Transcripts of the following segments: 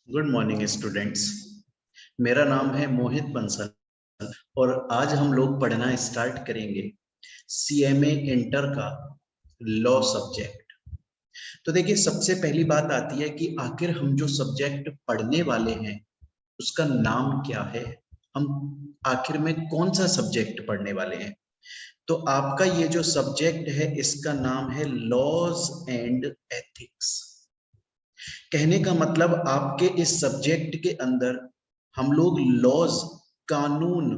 Good morning students. मेरा नाम है मोहित बंसल और आज हम लोग पढ़ना स्टार्ट करेंगे सीएमए इंटर का लॉ सब्जेक्ट। तो देखिए, सबसे पहली बात आती है कि आखिर हम जो सब्जेक्ट पढ़ने वाले हैं उसका नाम क्या है। हम आखिर में कौन सा सब्जेक्ट पढ़ने वाले हैं। तो आपका ये जो सब्जेक्ट है इसका नाम है लॉज एंड एथिक्स। कहने का मतलब आपके इस सब्जेक्ट के अंदर हम लोग लॉज, कानून,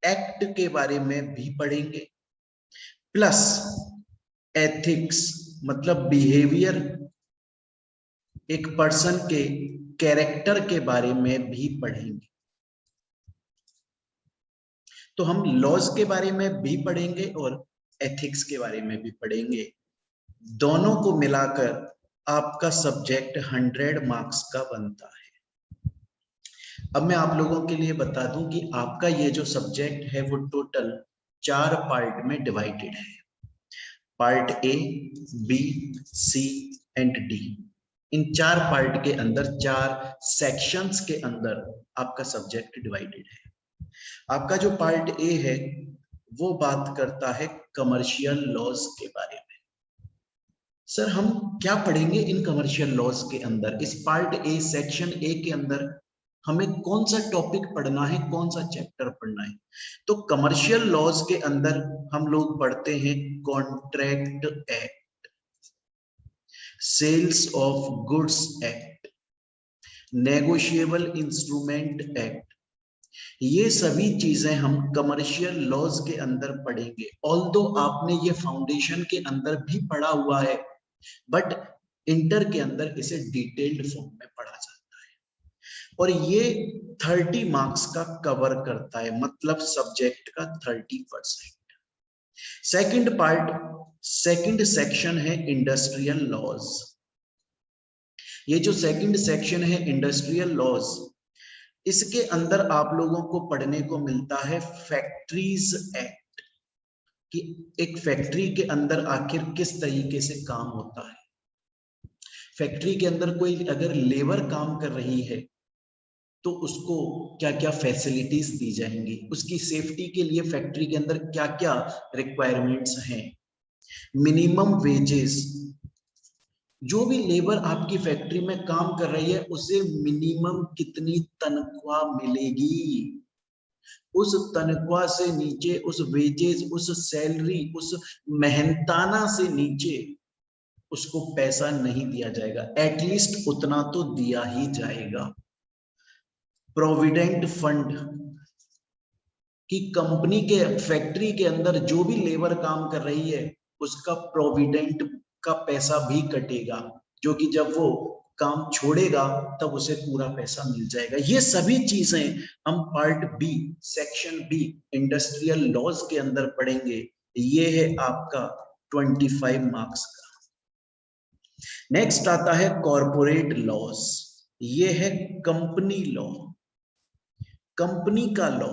एक्ट के बारे में भी पढ़ेंगे, प्लस एथिक्स मतलब बिहेवियर, एक पर्सन के कैरेक्टर के बारे में भी पढ़ेंगे। तो हम लॉज के बारे में भी पढ़ेंगे और एथिक्स के बारे में भी पढ़ेंगे। दोनों को मिलाकर आपका सब्जेक्ट 100 मार्क्स का बनता है। अब मैं आप लोगों के लिए बता दूं कि आपका ये जो सब्जेक्ट है वो टोटल 4 पार्ट में डिवाइडेड है। Part A, B, C and D. इन 4 पार्ट के अंदर 4 सेक्शंस के अंदर आपका सब्जेक्ट डिवाइडेड है। आपका जो पार्ट ए है वो बात करता है कमर्शियल लॉज के बारे में। सर, हम क्या पढ़ेंगे इन कमर्शियल लॉज के अंदर? इस पार्ट ए, सेक्शन ए के अंदर हमें कौन सा टॉपिक पढ़ना है, कौन सा चैप्टर पढ़ना है? तो कमर्शियल लॉज के अंदर हम लोग पढ़ते हैं contract act, sales of goods act, negotiable instrument act. ये सभी चीजें हम कमर्शियल लॉज के अंदर पढ़ेंगे। ऑल्दो आपने ये फाउंडेशन के अंदर भी पढ़ा हुआ है, बट इंटर के अंदर इसे डिटेल्ड फॉर्म में पढ़ा जाता है और ये 30 मार्क्स का कवर करता है, मतलब सब्जेक्ट का 30%। सेकंड पार्ट, सेकंड सेक्शन है इंडस्ट्रियल लॉज। ये जो सेकंड सेक्शन है इंडस्ट्रियल लॉज, इसके अंदर आप लोगों को पढ़ने को मिलता है फैक्ट्रीज एक्ट, कि एक फैक्ट्री के अंदर आखिर किस तरीके से काम होता है। फैक्ट्री के अंदर कोई अगर लेबर काम कर रही है तो उसको क्या क्या फैसिलिटीज दी जाएंगी, उसकी सेफ्टी के लिए फैक्ट्री के अंदर क्या क्या रिक्वायरमेंट्स हैं, मिनिमम वेजेस। जो भी लेबर आपकी फैक्ट्री में काम कर रही है उसे मिनिमम कितनी तनख्वाह मिलेगी, उस तनख्वाह से नीचे, उस वेजेस, उस सैलरी, उस मेहनताना से नीचे उसको पैसा नहीं दिया जाएगा। एटलीस्ट उतना तो दिया ही जाएगा। प्रोविडेंट फंड, कि कंपनी के फैक्ट्री के अंदर जो भी लेबर काम कर रही है उसका प्रोविडेंट का पैसा भी कटेगा, जो कि जब वो काम छोड़ेगा तब उसे पूरा पैसा मिल जाएगा। ये सभी चीजें हम part B, section B industrial laws के अंदर पढ़ेंगे। ये है आपका 25 मार्क्स का। नेक्स्ट आता है कॉर्पोरेट लॉज। ये है कंपनी लॉ, कंपनी का लॉ।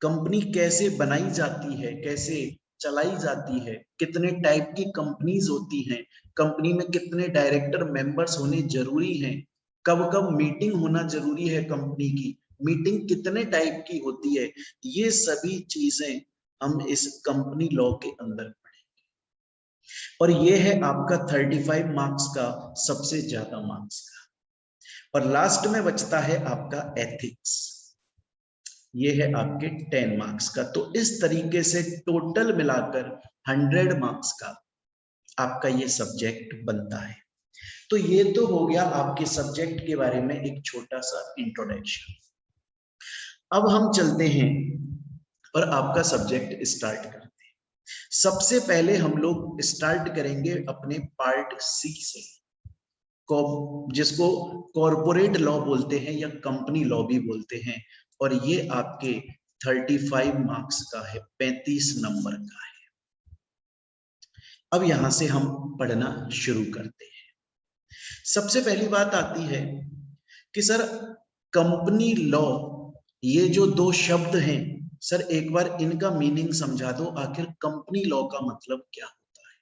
कंपनी कैसे बनाई जाती है, कैसे चलाई जाती है, कितने टाइप की कंपनीज होती हैं, कंपनी में कितने डायरेक्टर मेंबर्स होने जरूरी हैं, कब कब मीटिंग होना जरूरी है कंपनी की, मीटिंग कितने टाइप की होती है, ये सभी चीजें हम इस कंपनी लॉ के अंदर पढ़ेंगे। और ये है आपका 35 मार्क्स का सबसे ज्यादा मार्क्स का। और लास्ट में बचता है आपका एथिक्स, ये है आपके 10 मार्क्स का। तो इस तरीके से टोटल मिलाकर 100 मार्क्स का आपका ये सब्जेक्ट बनता है। तो ये तो हो गया आपके सब्जेक्ट के बारे में एक छोटा सा इंट्रोडक्शन। अब हम चलते हैं और आपका सब्जेक्ट स्टार्ट करते हैं। सबसे पहले हम लोग स्टार्ट करेंगे अपने पार्ट सी से, जिसको कॉर्पोरेट लॉ बोलते हैं या कंपनी लॉ भी बोलते हैं। और ये आपके 35 मार्क्स का है, 35 नंबर का है। अब यहां से हम पढ़ना शुरू करते हैं। सबसे पहली बात आती है कि सर, कंपनी लॉ, ये जो दो शब्द हैं, सर एक बार इनका मीनिंग समझा दो। आखिर कंपनी लॉ का मतलब क्या होता है?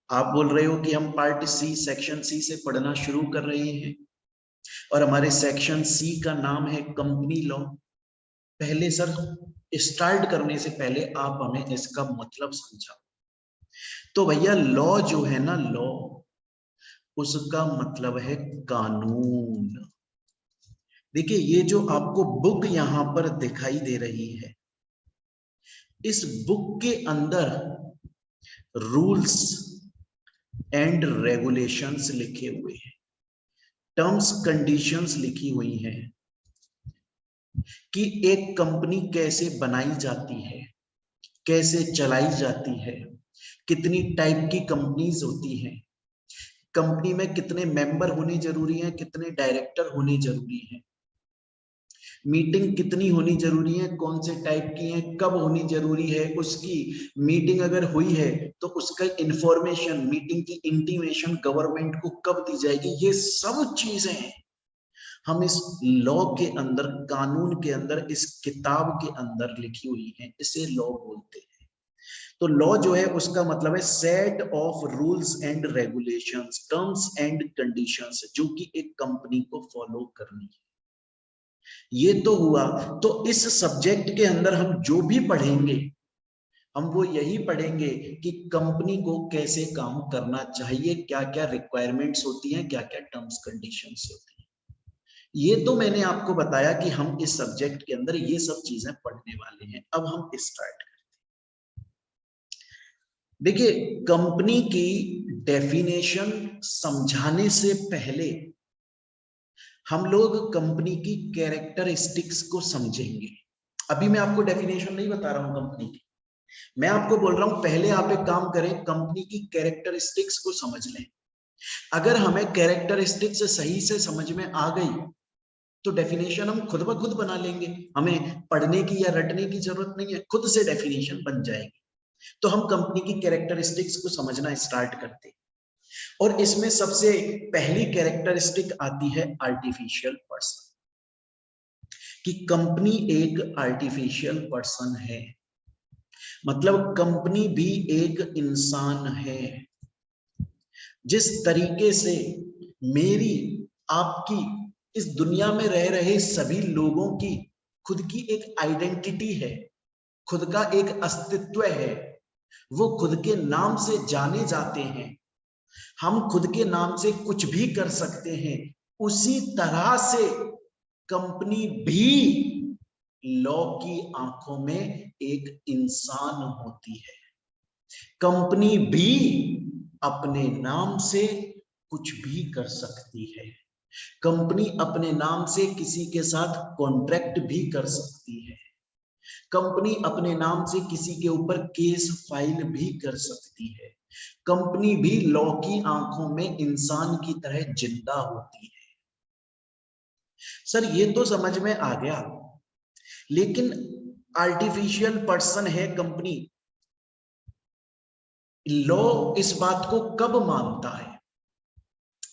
आप बोल रहे हो कि हम पार्ट सी, सेक्शन सी से पढ़ना शुरू कर रहे हैं, और हमारे सेक्शन सी का नाम है कंपनी लॉ। पहले सर स्टार्ट करने से पहले आप हमें इसका मतलब समझाओ। तो भैया लॉ जो है ना, लॉ उसका मतलब है कानून। देखिए ये जो आपको बुक यहां पर दिखाई दे रही है, इस बुक के अंदर रूल्स एंड रेगुलेशंस लिखे हुए हैं, टर्म्स कंडीशंस लिखी हुई हैं कि एक कंपनी कैसे बनाई जाती है, कैसे चलाई जाती है, कितनी टाइप की कंपनीज होती हैं, कंपनी में कितने मेंबर होने जरूरी हैं, कितने डायरेक्टर होने जरूरी हैं, मीटिंग कितनी होनी जरूरी है, कौन से टाइप की है, कब होनी जरूरी है, उसकी मीटिंग अगर हुई है तो उसका इंफॉर्मेशन, मीटिंग की इंटीमेशन गवर्नमेंट को कब दी जाएगी। ये सब चीजें हम इस लॉ के अंदर, कानून के अंदर, इस किताब के अंदर लिखी हुई है, इसे लॉ बोलते हैं। तो लॉ जो है उसका मतलब है set of rules and regulations, terms and conditions, जो कि एक कंपनी को फॉलो करनी है। ये तो हुआ। तो इस सब्जेक्ट के अंदर हम जो भी पढ़ेंगे, हम वो यही पढ़ेंगे कि कंपनी को कैसे काम करना चाहिए, क्या क्या रिक्वायरमेंट्स होती हैं, क्या क्या टर्म्स कंडीशंस होती हैं। ये तो मैंने आपको बताया कि हम इस सब्जेक्ट के अंदर ये सब चीजें पढ़ने वाले हैं। अब हम स्टार्ट करते हैं। देखिए कंपनी की डेफिनेशन समझाने से पहले हम लोग कंपनी की कैरेक्टरिस्टिक्स को समझेंगे। अभी मैं आपको डेफिनेशन नहीं बता रहा हूं कंपनी की, मैं आपको बोल रहा हूं पहले आप एक काम करें, कंपनी की कैरेक्टरिस्टिक्स को समझ लें। अगर हमें कैरेक्टरिस्टिक्स सही से समझ में आ गई तो डेफिनेशन हम खुद ब खुद बना लेंगे, हमें पढ़ने की या रटने की जरूरत नहीं है, खुद से डेफिनेशन बन जाएगी। तो हम कंपनी की कैरेक्टरिस्टिक्स को समझना स्टार्ट करते हैं। और इसमें सबसे पहली कैरेक्टरिस्टिक आती है आर्टिफिशियल पर्सन, कि कंपनी एक आर्टिफिशियल पर्सन है। मतलब कंपनी भी एक इंसान है। जिस तरीके से मेरी, आपकी, इस दुनिया में रह रहे सभी लोगों की खुद की एक आइडेंटिटी है, खुद का एक अस्तित्व है, वो खुद के नाम से जाने जाते हैं, हम खुद के नाम से कुछ भी कर सकते हैं, उसी तरह से कंपनी भी लॉ की आंखों में एक इंसान होती है। कंपनी भी अपने नाम से कुछ भी कर सकती है। कंपनी अपने नाम से किसी के साथ कॉन्ट्रैक्ट भी कर सकती है। कंपनी अपने नाम से किसी के ऊपर केस फाइल भी कर सकती है। कंपनी भी लॉ की आंखों में इंसान की तरह जिंदा होती है। सर ये तो समझ में आ गया, लेकिन आर्टिफिशियल पर्सन है कंपनी, लॉ इस बात को कब मानता है?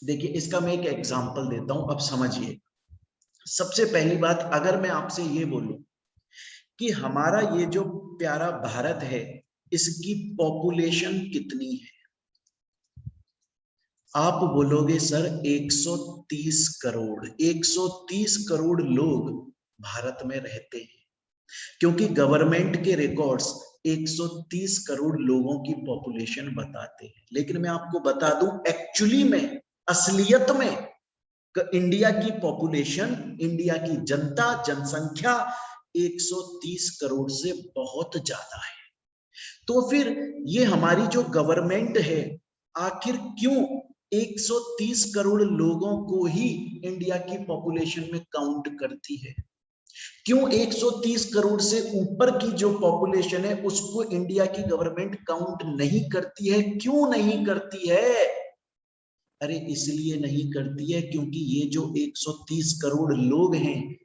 देखिए इसका मैं एक एग्जांपल देता हूं, अब समझिए। सबसे पहली बात, अगर मैं आपसे ये बोलूं कि हमारा ये जो प्यारा भारत है, इसकी पॉपुलेशन कितनी है? आप बोलोगे सर 130 करोड़। 130 करोड़ लोग भारत में रहते हैं, क्योंकि गवर्नमेंट के रिकॉर्ड्स 130 करोड़ लोगों की पॉपुलेशन बताते हैं। लेकिन मैं आपको बता दूं, एक्चुअली में, असलियत में इंडिया की पॉपुलेशन, इंडिया की जनता, जनसंख्या 130 करोड़ से बहुत ज्यादा है। तो फिर ये हमारी जो गवर्नमेंट है, आखिर क्यों 130 करोड़ लोगों को ही इंडिया की पॉपुलेशन में काउंट करती है? क्यों 130 करोड़ से ऊपर की जो पॉपुलेशन है उसको इंडिया की गवर्नमेंट काउंट नहीं करती है? क्यों नहीं करती है? अरे इसलिए नहीं करती है क्योंकि ये जो 130 करोड़ लोग हैं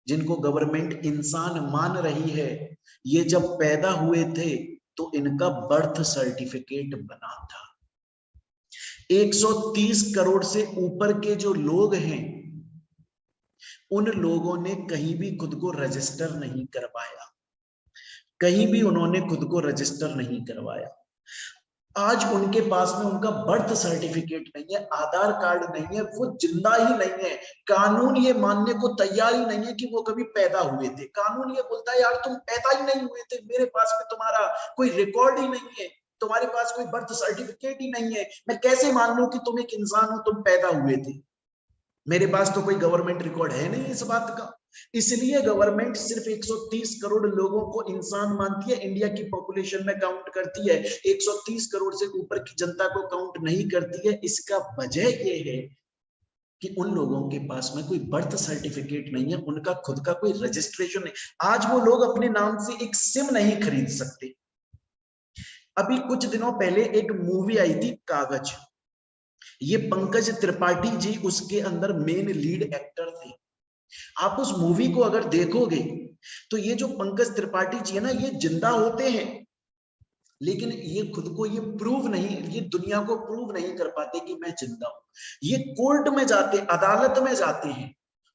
जिनको गवर्नमेंट इंसान मान रही है, ये जब पैदा हुए थे तो इनका बर्थ सर्टिफिकेट बना था। 130 करोड़ से ऊपर के जो लोग हैं, उन लोगों ने कहीं भी खुद को रजिस्टर नहीं करवाया, कहीं भी उन्होंने खुद को रजिस्टर नहीं करवाया। आज उनके पास में उनका बर्थ सर्टिफिकेट नहीं है, आधार कार्ड नहीं है, वो जिंदा ही नहीं है। कानून ये मानने को तैयार ही नहीं है कि वो कभी पैदा हुए थे। कानून ये बोलता है यार तुम पैदा ही नहीं हुए थे, मेरे पास में तुम्हारा कोई रिकॉर्ड ही नहीं है, तुम्हारे पास कोई बर्थ सर्टिफिकेट ही नहीं है, मैं कैसे मान लूं कि तुम एक इंसान हो, तुम पैदा हुए थे। मेरे पास तो कोई गवर्नमेंट रिकॉर्ड है नहीं इस बात का। इसलिए गवर्नमेंट सिर्फ 130 करोड़ लोगों को इंसान मानती है, इंडिया की पॉपुलेशन में काउंट करती है, 130 करोड़ से ऊपर की जनता को काउंट नहीं करती है। इसका वजह ये है कि उन लोगों के पास में कोई बर्थ सर्टिफिकेट नहीं है, उनका खुद का कोई रजिस्ट्रेशन नहीं। आज वो लोग अपने नाम से एक सिम नहीं खरीद सकते। अभी कुछ दिनों पहले एक मूवी आई थी कागज, ये पंकज त्रिपाठी जी उसके अंदर मेन लीड एक्टर थे। आप उस मूवी को अगर देखोगे तो ये जो पंकज त्रिपाठी जी है ना, ये जिंदा होते हैं, लेकिन ये खुद को ये प्रूव नहीं, ये दुनिया को प्रूव नहीं कर पाते कि मैं जिंदा हूं। ये कोर्ट में जाते, अदालत में जाते हैं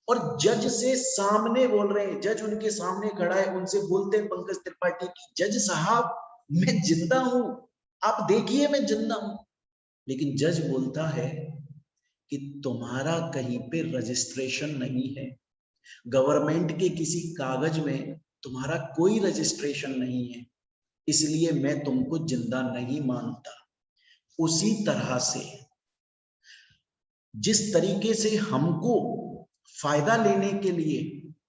और जज से सामने बोल रहे हैं, जज उनके सामने खड़ा है, उनसे बोलते हैं पंकज त्रिपाठी की, जज साहब मैं जिंदा हूं, आप देखिए मैं जिंदा हूं। लेकिन जज बोलता है कि तुम्हारा कहीं पे रजिस्ट्रेशन नहीं है, गवर्नमेंट के किसी कागज में तुम्हारा कोई रजिस्ट्रेशन नहीं है, इसलिए मैं तुमको जिंदा नहीं मानता। उसी तरह से जिस तरीके से हमको फायदा लेने के लिए,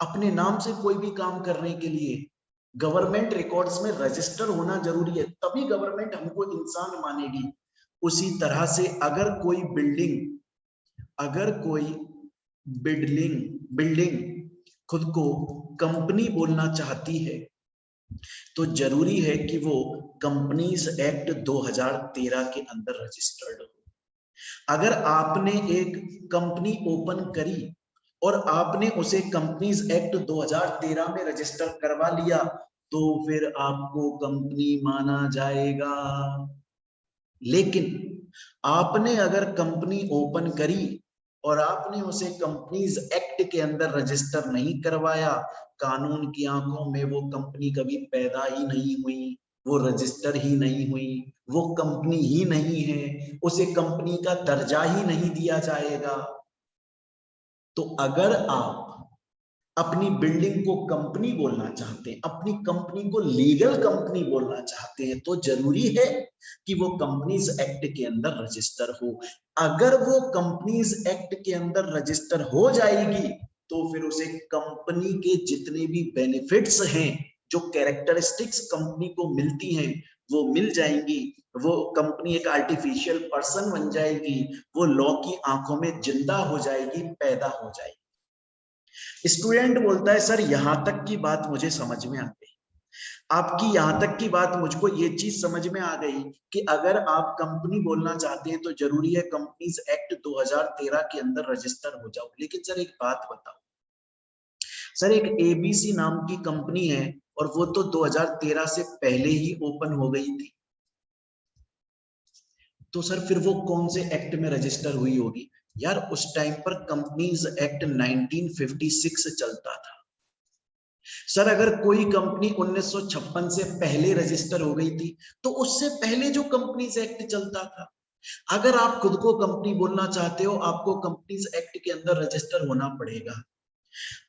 अपने नाम से कोई भी काम करने के लिए गवर्नमेंट रिकॉर्ड्स में रजिस्टर होना जरूरी है, तभी गवर्नमेंट हमको इंसान मानेगी। उसी तरह से अगर कोई बिल्डिंग खुद को कंपनी बोलना चाहती है तो जरूरी है कि वो कंपनीज एक्ट 2013 के अंदर रजिस्टर्ड हो। अगर आपने एक कंपनी ओपन करी और आपने उसे कंपनीज एक्ट 2013 में रजिस्टर करवा लिया तो फिर आपको कंपनी माना जाएगा। लेकिन आपने अगर कंपनी ओपन करी और आपने उसे कंपनीज एक्ट के अंदर रजिस्टर नहीं करवाया, कानून की आंखों में वो कंपनी कभी पैदा ही नहीं हुई, वो रजिस्टर ही नहीं हुई, वो कंपनी ही नहीं है, उसे कंपनी का दर्जा ही नहीं दिया जाएगा। तो अगर आप अपनी बिल्डिंग को कंपनी बोलना चाहते हैं, अपनी कंपनी को लीगल कंपनी बोलना चाहते हैं, तो जरूरी है कि वो कंपनीज एक्ट के अंदर रजिस्टर हो। अगर वो कंपनीज एक्ट के अंदर रजिस्टर हो जाएगी तो फिर उसे कंपनी के जितने भी बेनिफिट्स हैं, जो कैरेक्टरिस्टिक्स कंपनी को मिलती हैं, वो मिल जाएंगी। वो कंपनी एक आर्टिफिशियल पर्सन बन जाएगी, वो लॉ की आंखों में जिंदा हो जाएगी, पैदा हो जाएगी। स्टूडेंट बोलता है सर यहां तक की बात मुझे समझ में आ गई, आपकी यहां तक की बात मुझको ये चीज समझ में आ गई कि अगर आप कंपनी बोलना चाहते हैं तो जरूरी है कंपनीज एक्ट 2013 के अंदर रजिस्टर हो जाओ। लेकिन सर एक बात बताओ, सर एक एबीसी नाम की कंपनी है और वो तो 2013 से पहले ही ओपन हो गई थी, तो सर फिर वो कौन से एक्ट में रजिस्टर हुई होगी? यार उस टाइम पर कंपनीज एक्ट 1956 चलता था। सर अगर कोई कंपनी 1956 से पहले रजिस्टर हो गई थी तो उससे पहले जो कंपनीज एक्ट चलता था, अगर आप खुद को कंपनी बोलना चाहते हो आपको कंपनीज एक्ट के अंदर रजिस्टर होना पड़ेगा।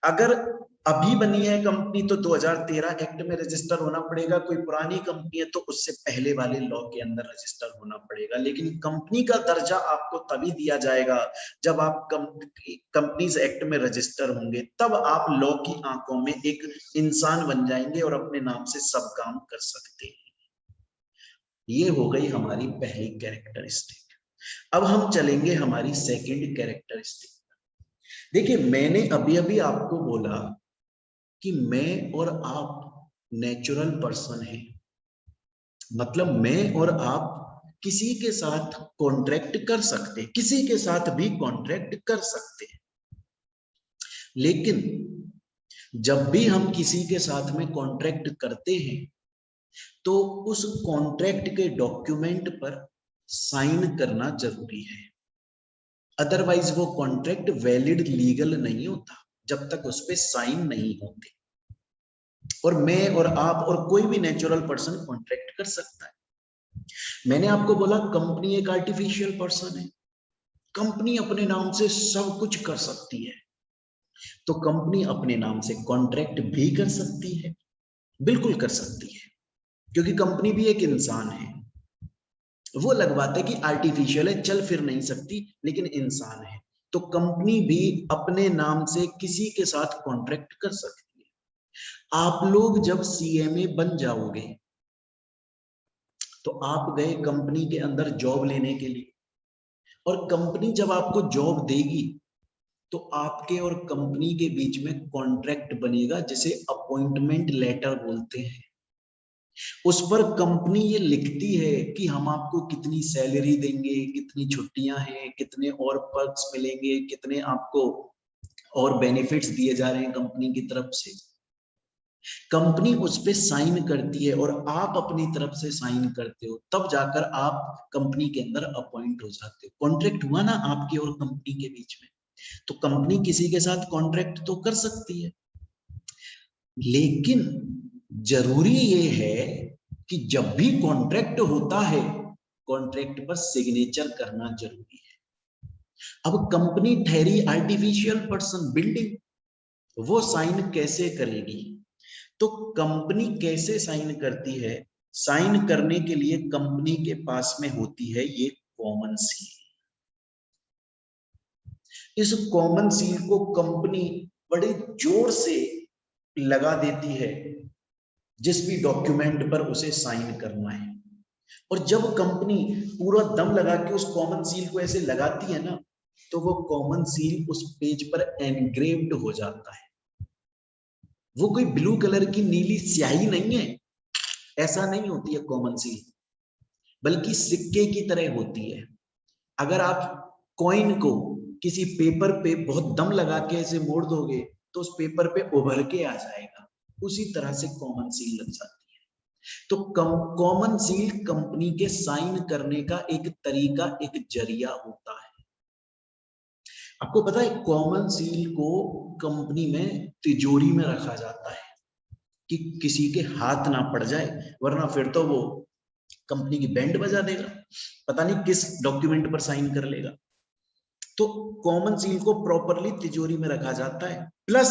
अगर अभी बनी है कंपनी तो 2013 एक्ट में रजिस्टर होना पड़ेगा, कोई पुरानी कंपनी है तो उससे पहले वाले लॉ के अंदर रजिस्टर होना पड़ेगा। लेकिन कंपनी का दर्जा आपको तभी दिया जाएगा जब आप कंपनीज एक्ट में रजिस्टर होंगे, तब आप लॉ की आंखों में एक इंसान बन जाएंगे और अपने नाम से सब काम कर सकते हैं। ये हो गई हमारी पहली कैरेक्टरिस्टिक। अब हम चलेंगे हमारी सेकंड कैरेक्टरिस्टिक। देखिए मैंने अभी अभी आपको बोला कि मैं और आप नेचुरल पर्सन हैं, मतलब मैं और आप किसी के साथ कॉन्ट्रैक्ट कर सकते, किसी के साथ भी कॉन्ट्रैक्ट कर सकते हैं। लेकिन जब भी हम किसी के साथ में कॉन्ट्रैक्ट करते हैं तो उस कॉन्ट्रैक्ट के डॉक्यूमेंट पर साइन करना जरूरी है, अदरवाइज वो कॉन्ट्रैक्ट वैलिड लीगल नहीं होता जब तक उस पर साइन नहीं होते। और मैं और आप और कोई भी नेचुरल पर्सन कॉन्ट्रैक्ट कर सकता है। मैंने आपको बोला कंपनी एक आर्टिफिशियल पर्सन है, कंपनी अपने नाम से सब कुछ कर सकती है, तो कंपनी अपने नाम से कॉन्ट्रैक्ट भी कर सकती है, बिल्कुल कर सकती है, क्योंकि कंपनी भी एक इंसान है। वो लगवाते कि आर्टिफिशियल है, चल फिर नहीं सकती, लेकिन इंसान है, तो कंपनी भी अपने नाम से किसी के साथ कॉन्ट्रैक्ट कर सकती है। आप लोग जब सीएमए बन जाओगे तो आप गए कंपनी के अंदर जॉब लेने के लिए, और कंपनी जब आपको जॉब देगी तो आपके और कंपनी के बीच में कॉन्ट्रैक्ट बनेगा, जिसे अपॉइंटमेंट लेटर बोलते हैं। उस पर कंपनी ये लिखती है कि हम आपको कितनी सैलरी देंगे, कितनी छुट्टियां हैं, कितने और पर्क्स मिलेंगे, कितने आपको और बेनिफिट्स दिए जा रहे हैं कंपनी की तरफ से। कंपनी उस पे साइन करती है और आप अपनी तरफ से साइन करते हो, तब जाकर आप कंपनी के अंदर अपॉइंट हो जाते हो। कॉन्ट्रैक्ट हुआ ना आपकी और कंपनी के बीच में, तो कंपनी किसी के साथ कॉन्ट्रैक्ट तो कर सकती है, लेकिन जरूरी ये है कि जब भी कॉन्ट्रैक्ट होता है, कॉन्ट्रैक्ट पर सिग्नेचर करना जरूरी है। अब कंपनी ठहरी आर्टिफिशियल पर्सन, बिल्डिंग, वो साइन कैसे करेगी? तो कंपनी कैसे साइन करती है? साइन करने के लिए कंपनी के पास में होती है ये कॉमन सील। इस कॉमन सील को कंपनी बड़े जोर से लगा देती है जिस भी डॉक्यूमेंट पर उसे साइन करना है। और जब कंपनी पूरा दम लगा के उस कॉमन सील को ऐसे लगाती है ना, तो वो कॉमन सील उस पेज पर एनग्रेव्ड हो जाता है। वो कोई ब्लू कलर की नीली स्याही नहीं है, ऐसा नहीं होती है कॉमन सील, बल्कि सिक्के की तरह होती है। अगर आप कॉइन को किसी पेपर पे बहुत दम लगा के ऐसे मोड़ दोगे तो उस पेपर पे उभर के आ जाएगा, उसी तरह से कॉमन सील लग जाती है। तो कॉमन सील कंपनी के साइन करने का एक तरीका, एक जरिया होता है। आपको पता है कॉमन सील को कंपनी में तिजोरी में रखा जाता है कि किसी के हाथ ना पड़ जाए, वरना फिर तो वो कंपनी की बैंड बजा देगा, पता नहीं किस डॉक्यूमेंट पर साइन कर लेगा। तो कॉमन सील को प्रॉपरली तिजोरी में रखा जाता है, प्लस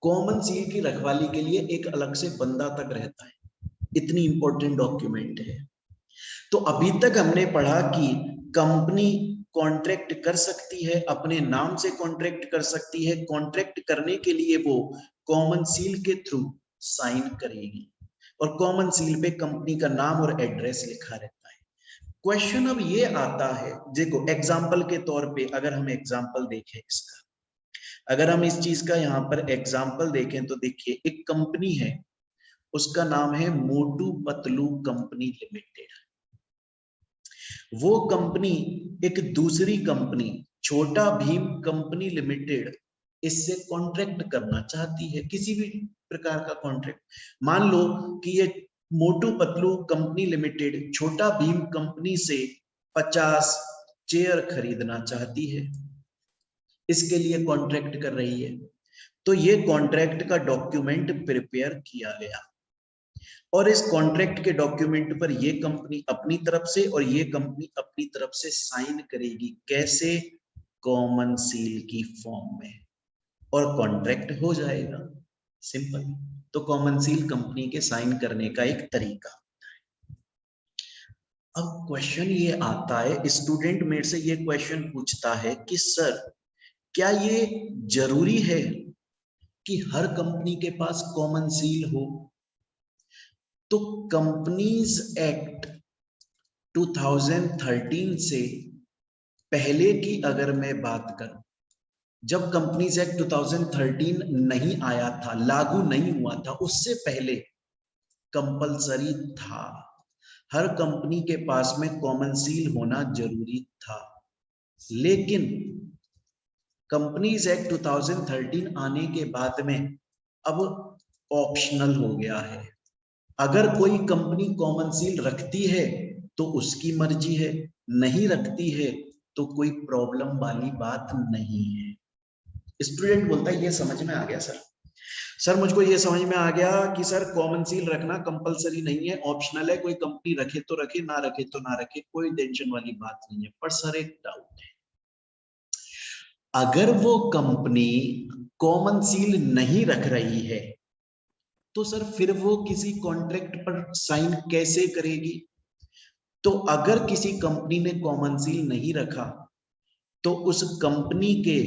कॉमन सील की रखवाली के लिए एक अलग से बंदा तक रहता है। इतनी इंपॉर्टेंट डॉक्यूमेंट है। तो अभी तक हमने पढ़ा कि कंपनी कॉन्ट्रैक्ट कर सकती है, अपने नाम से कॉन्ट्रैक्ट कर सकती है, कॉन्ट्रैक्ट करने के लिए वो कॉमन सील के थ्रू साइन करेगी, और कॉमन सील पे कंपनी का नाम और एड्रेस लिखा रहता है। क्वेश्चन अब ये आता है, देखो एग्जाम्पल के तौर पे अगर हम एग्जाम्पल देखें इसका, अगर हम इस चीज का यहाँ पर एग्जाम्पल देखें तो देखिए एक कंपनी है, उसका नाम है मोटू पतलू कंपनी लिमिटेड। वो कंपनी एक दूसरी कंपनी छोटा भीम कंपनी लिमिटेड, इससे कॉन्ट्रैक्ट करना चाहती है, किसी भी प्रकार का कॉन्ट्रैक्ट। मान लो कि ये मोटू पतलू कंपनी लिमिटेड छोटा भीम कंपनी से 50 चेयर खरीदना चाहती है, इसके लिए कॉन्ट्रैक्ट कर रही है। तो ये कॉन्ट्रैक्ट का डॉक्यूमेंट प्रिपेयर किया गया, और इस कॉन्ट्रैक्ट के डॉक्यूमेंट पर ये कंपनी अपनी तरफ से और ये कंपनी अपनी तरफ से साइन करेगी, कैसे? कॉमन सील की फॉर्म में, और कॉन्ट्रैक्ट हो जाएगा, सिंपल। तो कॉमन सील कंपनी के साइन करने का एक तरीका होता है। अब क्वेश्चन ये आता है, स्टूडेंट मेरे से ये क्वेश्चन पूछता है कि सर क्या ये जरूरी है कि हर कंपनी के पास कॉमन सील हो? तो कंपनीज एक्ट 2013 से पहले की अगर मैं बात करूं, जब कंपनीज एक्ट 2013 नहीं आया था, लागू नहीं हुआ था, उससे पहले कंपलसरी था, हर कंपनी के पास में कॉमन सील होना जरूरी था। लेकिन कंपनीज एक्ट 2013 आने के बाद में अब ऑप्शनल हो गया है। अगर कोई कंपनी कॉमन सील रखती है तो उसकी मर्जी है, नहीं रखती है तो कोई प्रॉब्लम वाली बात नहीं है। स्टूडेंट बोलता है ये समझ में आ गया सर। सर मुझको ये समझ में आ गया कि सर कॉमन सील रखना कंपलसरी नहीं है, ऑप्शनल है, कोई कंपनी रखे तो रखे, ना रखे तो ना रखे, कोई टेंशन वाली बात नहीं है। पर सर एक डाउट है, अगर वो कंपनी कॉमन सील नहीं रख रही है तो सर फिर वो किसी कॉन्ट्रैक्ट पर साइन कैसे करेगी? तो अगर किसी कंपनी ने कॉमन सील नहीं रखा तो उस कंपनी के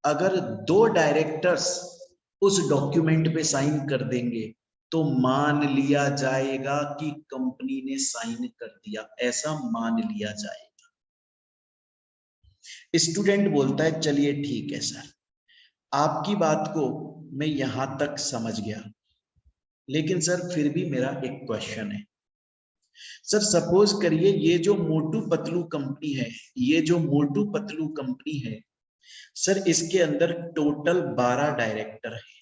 अगर 2 डायरेक्टर्स उस डॉक्यूमेंट पे साइन कर देंगे तो मान लिया जाएगा कि कंपनी ने साइन कर दिया, ऐसा मान लिया जाएगा। स्टूडेंट बोलता है चलिए ठीक है सर, आपकी बात को मैं यहां तक समझ गया, लेकिन सर फिर भी मेरा एक क्वेश्चन है। सर सपोज करिए ये जो मोटू पतलू कंपनी है, ये जो मोटू पतलू कंपनी है सर, इसके अंदर टोटल 12 डायरेक्टर है।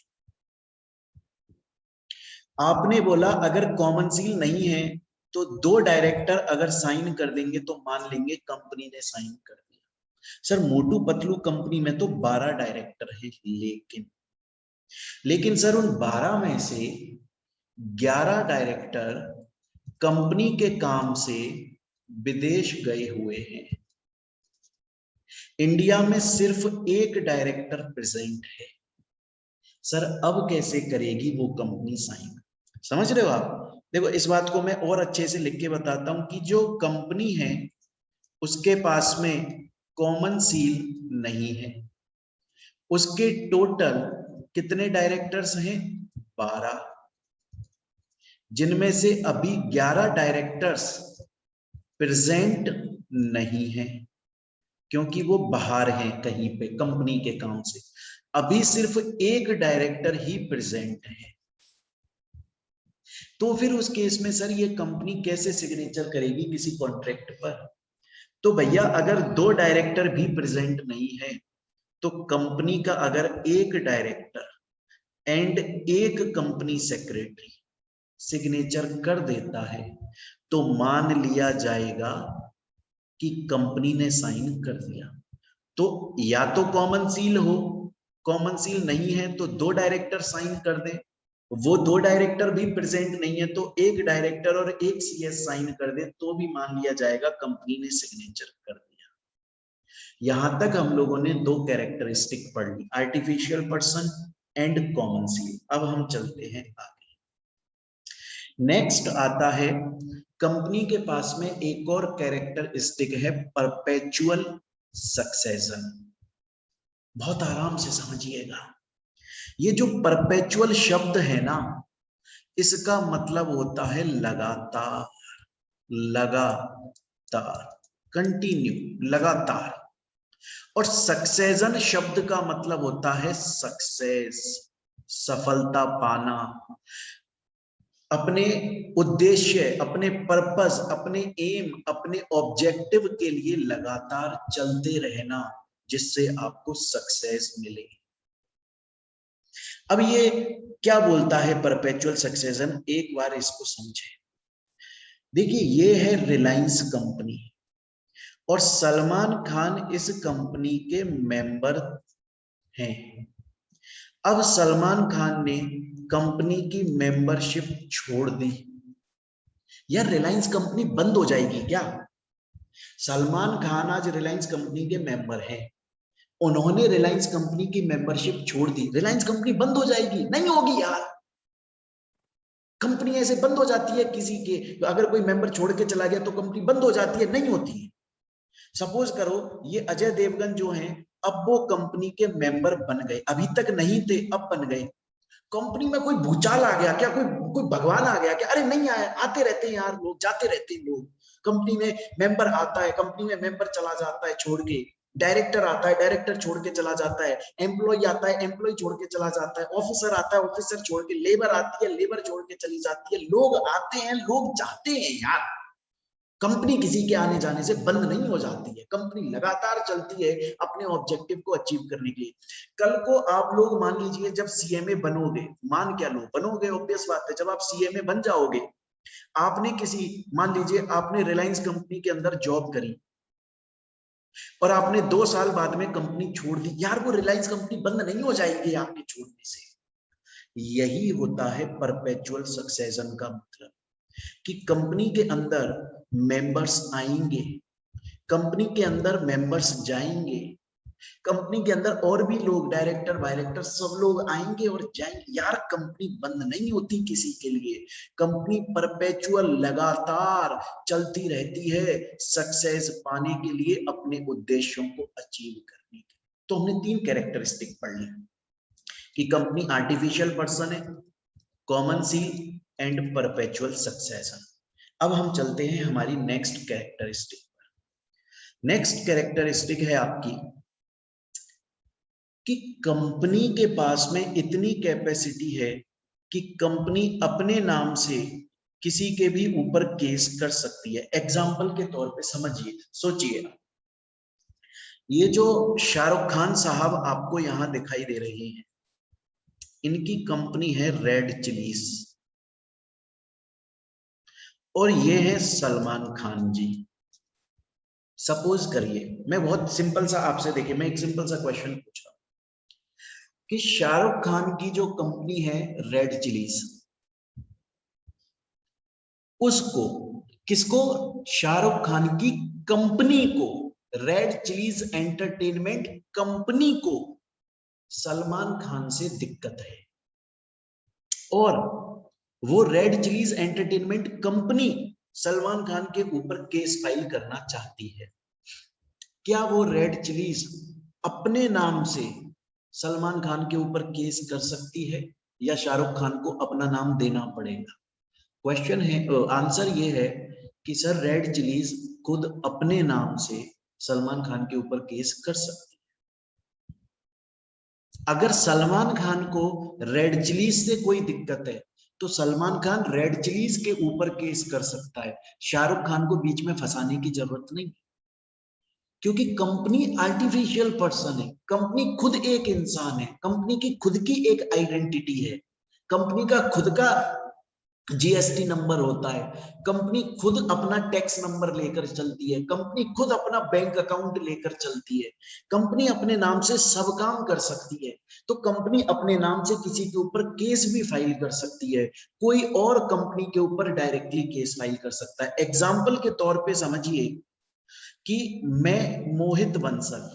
आपने बोला अगर कॉमन सील नहीं है तो 2 डायरेक्टर अगर साइन कर देंगे तो मान लेंगे कंपनी ने साइन कर दिया। सर मोटू पतलू कंपनी में तो 12 डायरेक्टर है, लेकिन सर उन 12 में से 11 डायरेक्टर कंपनी के काम से विदेश गए हुए हैं, इंडिया में सिर्फ एक डायरेक्टर प्रेजेंट है। सर अब कैसे करेगी वो कंपनी साइन? समझ रहे हो आप? देखो इस बात को मैं और अच्छे से लिख के बताता हूं कि जो कंपनी है उसके पास में कॉमन सील नहीं है, उसके टोटल कितने डायरेक्टर्स हैं? 12, जिनमें से अभी 11 डायरेक्टर्स प्रेजेंट नहीं है क्योंकि वो बाहर हैं कहीं पे कंपनी के काम से। अभी सिर्फ एक डायरेक्टर ही प्रेजेंट है। तो फिर उस केस में सर ये कंपनी कैसे सिग्नेचर करेगी किसी कॉन्ट्रैक्ट पर? तो भैया अगर 2 डायरेक्टर भी प्रेजेंट नहीं है तो कंपनी का अगर एक डायरेक्टर एंड एक कंपनी सेक्रेटरी सिग्नेचर कर देता है तो मान लिया जाएगा कि कंपनी ने साइन कर दिया। तो या तो कॉमन सील हो, कॉमन सील नहीं है तो 2 डायरेक्टर साइन कर दे, वो 2 डायरेक्टर भी प्रेजेंट नहीं है तो एक डायरेक्टर और एक सीएस साइन कर दे तो भी मान लिया जाएगा कंपनी ने सिग्नेचर कर दिया। यहां तक हम लोगों ने 2 कैरेक्टरिस्टिक पढ़ ली, artificial person and common seal. अब हम चलते हैं आगे। नेक्स्ट आता है कंपनी के पास में एक और कैरेक्टरिस्टिक है, परपेचुअल सक्सेशन। बहुत आराम से समझिएगा, ये जो परपेचुअल शब्द है ना, इसका मतलब होता है लगातार, लगातार, कंटिन्यू, लगातार। और सक्सेशन शब्द का मतलब होता है सक्सेस, सफलता पाना, अपने उद्देश्य, अपने पर्पस, अपने एम, अपने ऑब्जेक्टिव के लिए लगातार चलते रहना जिससे आपको सक्सेस मिले। अब ये क्या बोलता है परपेचुअल सक्सेशन, एक बार इसको समझे। देखिए ये है रिलायंस कंपनी और सलमान खान इस कंपनी के मेंबर हैं। अब सलमान खान ने कंपनी की मेंबरशिप छोड़ दी, यार रिलायंस कंपनी बंद हो जाएगी क्या? सलमान खान आज रिलायंस कंपनी के मेंबर हैं, उन्होंने रिलायंस कंपनी की मेंबरशिप छोड़ दी, रिलायंस कंपनी बंद हो जाएगी? नहीं होगी यार। कंपनी ऐसे बंद हो जाती है किसी के, अगर कोई मेंबर छोड़ के चला गया तो कंपनी बंद हो जाती है? नहीं होती है। सपोज करो ये अजय देवगन जो हैं, अब वो कंपनी के मेंबर बन गए, अभी तक नहीं थे अब बन गए। कंपनी में कोई भूचाल आ गया क्या? कोई कोई भगवान आ गया क्या? अरे नहीं आया, आते रहते हैं यार लोग, जाते रहते हैं लोग। कंपनी में मेंबर आता है, कंपनी में मेंबर चला जाता है छोड़ के, डायरेक्टर आता है, डायरेक्टर छोड़ के चला जाता है, एम्प्लॉय आता है, एम्प्लॉय छोड़ के चला जाता है, ऑफिसर आता है, ऑफिसर छोड़ के, लेबर आती है, लेबर छोड़ के चली जाती है, लोग आते हैं, लोग जाते हैं यार। कंपनी किसी के आने जाने से बंद नहीं हो जाती है, कंपनी लगातार चलती है अपने ऑब्जेक्टिव को अचीव करने के लिए। कल को आप लोग मान लीजिए जब सीएमए बनोगे, मान क्या लो बनोगे, ऑब्वियस बात है, जब आप सीएमए बन जाओगे, आपने किसी, मान लीजिए आपने रिलायंस कंपनी के अंदर जॉब करी और आपने 2 साल बाद में कंपनी छोड़ दी, यार वो रिलायंस कंपनी बंद नहीं हो जाएगी आपके छोड़ने से। यही होता है परपेचुअल सक्सेशन का मतलब, कि कंपनी के अंदर मेंबर्स आएंगे, कंपनी के अंदर मेंबर्स जाएंगे, कंपनी के अंदर और भी लोग, डायरेक्टर वायरेक्टर सब लोग आएंगे और जाएंगे। यार कंपनी बंद नहीं होती किसी के लिए, कंपनी परपेचुअल लगातार चलती रहती है सक्सेस पाने के लिए, अपने उद्देश्यों को अचीव करने के। तो हमने 3 कैरेक्टरिस्टिक पढ़ ली कि कंपनी आर्टिफिशियल पर्सन है, common seal and perpetual succession. अब हम चलते हैं हमारी नेक्स्ट कैरेक्टरिस्टिक पर। नेक्स्ट कैरेक्टरिस्टिक है आपकी कि कंपनी के पास में इतनी कैपेसिटी है कि कंपनी अपने नाम से किसी के भी ऊपर केस कर सकती है। एग्जाम्पल के तौर पे समझिए, सोचिए, ये जो शाहरुख खान साहब आपको यहां दिखाई दे रहे हैं, इनकी कंपनी है रेड चिलीज, और ये है सलमान खान जी। सपोज करिए, मैं बहुत सिंपल सा आपसे, देखिए मैं एक सिंपल सा क्वेश्चन पूछ रहा हूं कि शाहरुख खान की जो कंपनी है रेड चिलीज, उसको, किसको, शाहरुख खान की कंपनी को, रेड चिलीज एंटरटेनमेंट कंपनी को सलमान खान से दिक्कत है, और वो red chillies entertainment company Salman Khan के ऊपर केस फाइल करना चाहती है। क्या वो रेड चिलीज अपने नाम से सलमान खान के ऊपर केस कर सकती है, या शाहरुख खान को अपना नाम देना पड़ेगा? क्वेश्चन है, आंसर ये है कि सर रेड चिलीज खुद अपने नाम से सलमान खान के ऊपर केस कर सकती है। अगर सलमान खान को रेड चिलीज से कोई दिक्कत है तो सलमान खान रेड चिलीज के ऊपर केस कर सकता है, शाहरुख खान को बीच में फंसाने की जरूरत नहीं, क्योंकि कंपनी आर्टिफिशियल पर्सन है, कंपनी खुद एक इंसान है, कंपनी की खुद की एक आइडेंटिटी है, कंपनी का खुद का जीएसटी नंबर होता है, कंपनी खुद अपना टैक्स नंबर लेकर चलती है, कंपनी खुद अपना बैंक अकाउंट लेकर चलती है, कंपनी अपने नाम से सब काम कर सकती है। तो कंपनी अपने नाम से किसी के ऊपर केस भी फाइल कर सकती है, कोई और कंपनी के ऊपर डायरेक्टली केस फाइल कर सकता है। एग्जाम्पल के तौर पे समझिए कि मैं मोहित बंसल,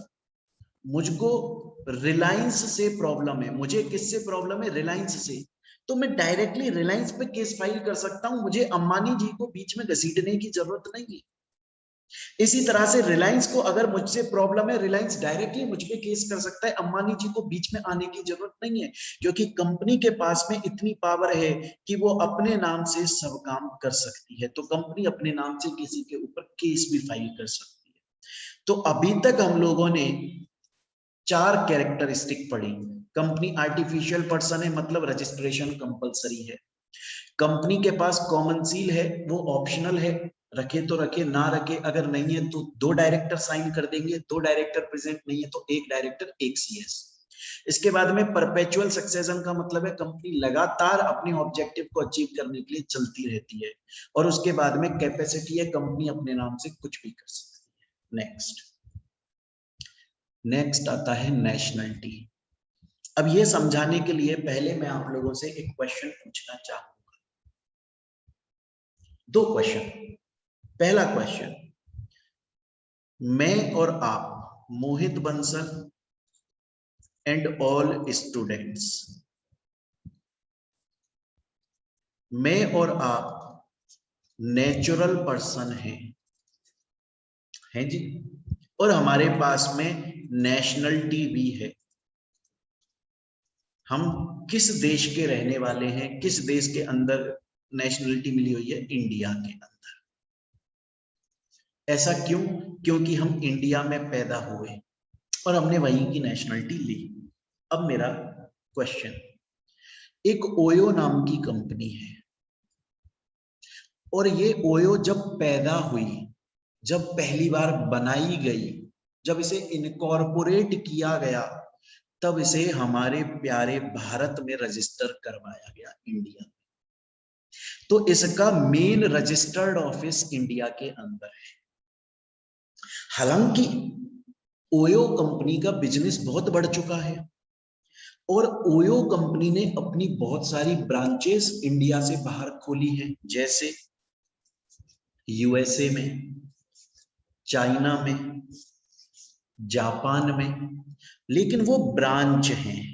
मुझको रिलायंस से प्रॉब्लम है, मुझे किससे प्रॉब्लम है, रिलायंस से, तो मैं डायरेक्टली रिलायंस पे केस फाइल कर सकता हूं, मुझे अंबानी जी को बीच में घसीटने की जरूरत नहीं है। इसी तरह से रिलायंस को अगर मुझसे प्रॉब्लम है, रिलायंस डायरेक्टली मुझ पे केस कर सकता है, अंबानी जी को बीच में आने की जरूरत नहीं है, क्योंकि कंपनी के पास में इतनी पावर है कि वो अपने नाम से सब काम कर सकती है। तो कंपनी अपने नाम से किसी के ऊपर केस भी फाइल कर सकती है। तो अभी तक हम लोगों ने 4 कैरेक्टरिस्टिक पढ़ी। कंपनी आर्टिफिशियल पर्सन है, मतलब रजिस्ट्रेशन कंपलसरी है, कंपनी के पास कॉमन सील है, वो ऑप्शनल है, रखे तो रखे, ना रखे, अगर नहीं है तो 2 डायरेक्टर साइन कर देंगे, 2 डायरेक्टर प्रेजेंट नहीं है तो 1 डायरेक्टर 1 सीएस। इसके बाद में परपेचुअल सक्सेशन का मतलब है कंपनी लगातार अपने ऑब्जेक्टिव को अचीव करने के लिए चलती रहती है, और उसके बाद में कैपेसिटी है, कंपनी अपने नाम से कुछ भी कर सकती है। नेक्स्ट आता है नेशनलिटी। अब ये समझाने के लिए पहले मैं आप लोगों से एक क्वेश्चन पूछना चाहूंगा, 2 क्वेश्चन। पहला क्वेश्चन, मैं और आप, Mohit Bansal and all students, मैं और आप नेचुरल पर्सन हैं जी, और हमारे पास में नेशनलिटी भी है। हम किस देश के रहने वाले हैं, किस देश के अंदर नेशनलिटी मिली हुई है, इंडिया के अंदर। ऐसा क्यों? क्योंकि हम इंडिया में पैदा हुए और हमने वहीं की नेशनलिटी ली। अब मेरा क्वेश्चन, एक ओयो नाम की कंपनी है, और ये ओयो जब पैदा हुई, जब पहली बार बनाई गई, जब इसे इनकॉर्पोरेट किया गया, तब इसे हमारे प्यारे भारत में रजिस्टर करवाया गया, इंडिया में। तो इसका मेन रजिस्टर्ड ऑफिस इंडिया के अंदर है। हालांकि ओयो कंपनी का बिजनेस बहुत बढ़ चुका है, और ओयो कंपनी ने अपनी बहुत सारी ब्रांचेस इंडिया से बाहर खोली हैं, जैसे यूएसए में, चाइना में, जापान में, लेकिन वो ब्रांच हैं।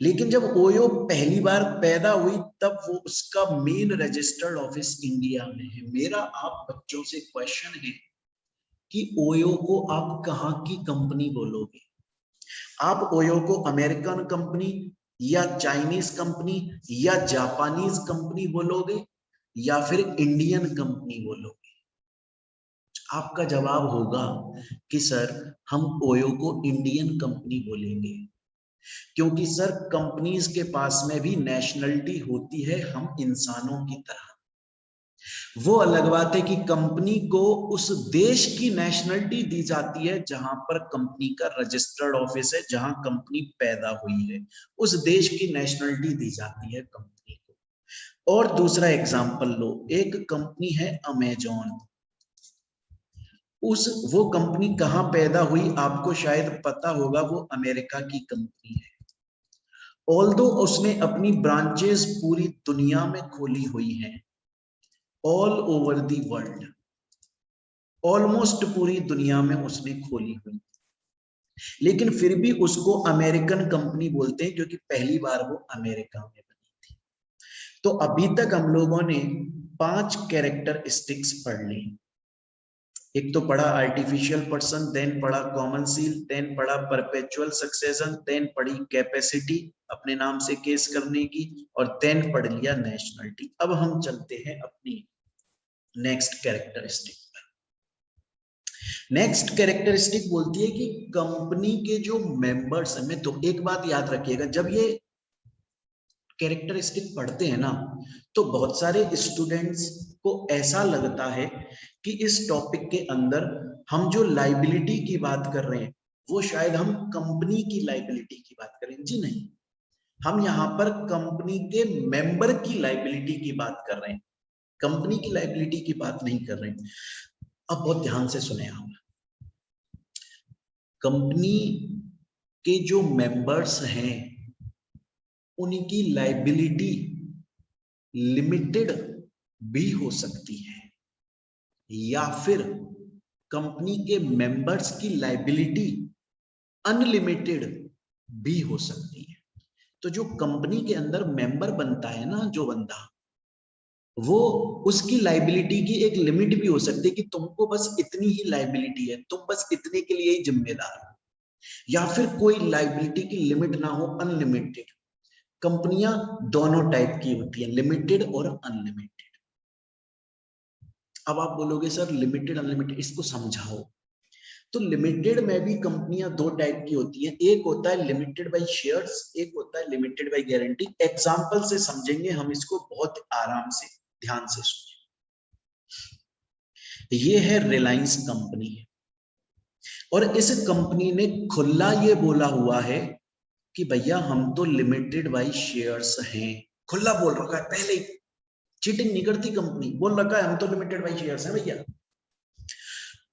लेकिन जब ओयो पहली बार पैदा हुई तब वो उसका मेन रजिस्टर्ड ऑफिस इंडिया में है। मेरा आप बच्चों से क्वेश्चन है कि ओयो को आप कहाँ की कंपनी बोलोगे? आप ओयो को अमेरिकन कंपनी या चाइनीज कंपनी या जापानीज कंपनी बोलोगे या फिर इंडियन कंपनी बोलोगे? आपका जवाब होगा कि सर हम ओयो को इंडियन कंपनी बोलेंगे, क्योंकि सर कंपनीज के पास में भी नेशनलिटी होती है हम इंसानों की तरह। वो अलग बात है कि कंपनी को उस देश की नेशनलिटी दी जाती है जहां पर कंपनी का रजिस्टर्ड ऑफिस है, जहां कंपनी पैदा हुई है, उस देश की नेशनलिटी दी जाती है कंपनी को। और दूसरा एग्जांपल लो, एक कंपनी है अमेजॉन, वो कंपनी कहां पैदा हुई आपको शायद पता होगा, वो अमेरिका की कंपनी है। ऑल्दो उसने अपनी ब्रांचेस पूरी दुनिया में खोली हुई हैं, all over the world, almost पूरी दुनिया में उसने खोली हुई, लेकिन फिर भी उसको अमेरिकन कंपनी बोलते हैं क्योंकि पहली बार वो अमेरिका में बनी थी। तो अभी तक हम लोगों ने 5 कैरेक्टरिस्टिक्स पढ़ ली। एक तो पढ़ा आर्टिफिशियल पर्सन, देन पढ़ा कॉमन सील, देन पढ़ा परपेचुअल सक्सेशन, देन पढ़ी कैपेसिटी अपने नाम से केस करने की, और देन पढ़ लिया नेशनलिटी। अब हम चलते हैं अपनी नेक्स्ट कैरेक्टरिस्टिक पर। नेक्स्ट कैरेक्टरिस्टिक बोलती है कि कंपनी के जो मेंबर्स हैं, तो एक बात याद रखिएगा, जब ये कैरेक्टरिस्टिक पढ़ते हैं ना तो बहुत सारे स्टूडेंट्स को ऐसा लगता है कि इस टॉपिक के अंदर हम जो लायबिलिटी की बात कर रहे हैं वो शायद हम कंपनी की लायबिलिटी की बात करें। जी नहीं, हम यहाँ पर कंपनी के मेंबर की लायबिलिटी की बात कर रहे हैं, कंपनी की लायबिलिटी की बात नहीं कर रहे हैं। अब बहुत ध्यान से सुने आप, कंपनी के जो मेंबर्स हैं उनकी लायबिलिटी लिमिटेड भी हो सकती है, या फिर कंपनी के मेंबर्स की लायबिलिटी अनलिमिटेड भी हो सकती है। तो जो कंपनी के अंदर मेंबर बनता है ना, जो बंदा, वो उसकी लायबिलिटी की एक लिमिट भी हो सकती है कि तुमको बस इतनी ही लायबिलिटी है, तुम बस इतने के लिए ही जिम्मेदार हो, या फिर कोई लायबिलिटी की लिमिट ना हो, अनलिमिटेड। कंपनियां दोनों टाइप की होती हैं, लिमिटेड और अनलिमिटेड। अब आप बोलोगे सर लिमिटेड अनलिमिटेड इसको समझाओ। तो लिमिटेड में भी कंपनियां दो टाइप की होती हैं, एक होता है लिमिटेड बाय शेयर्स, एक होता है लिमिटेड बाय गारंटी। एग्जांपल से समझेंगे हम इसको, बहुत आराम से ध्यान से सुनिए। ये है रिलायंस कंपनी, और इस कंपनी ने खुला ये बोला हुआ है कि भैया हम तो लिमिटेड बाय शेयर्स हैं। खुला बोल रखा है, पहले ही चीटिंग नहीं करती कंपनी, बोल रखा है हम तो लिमिटेड बाय शेयर्स हैं भैया।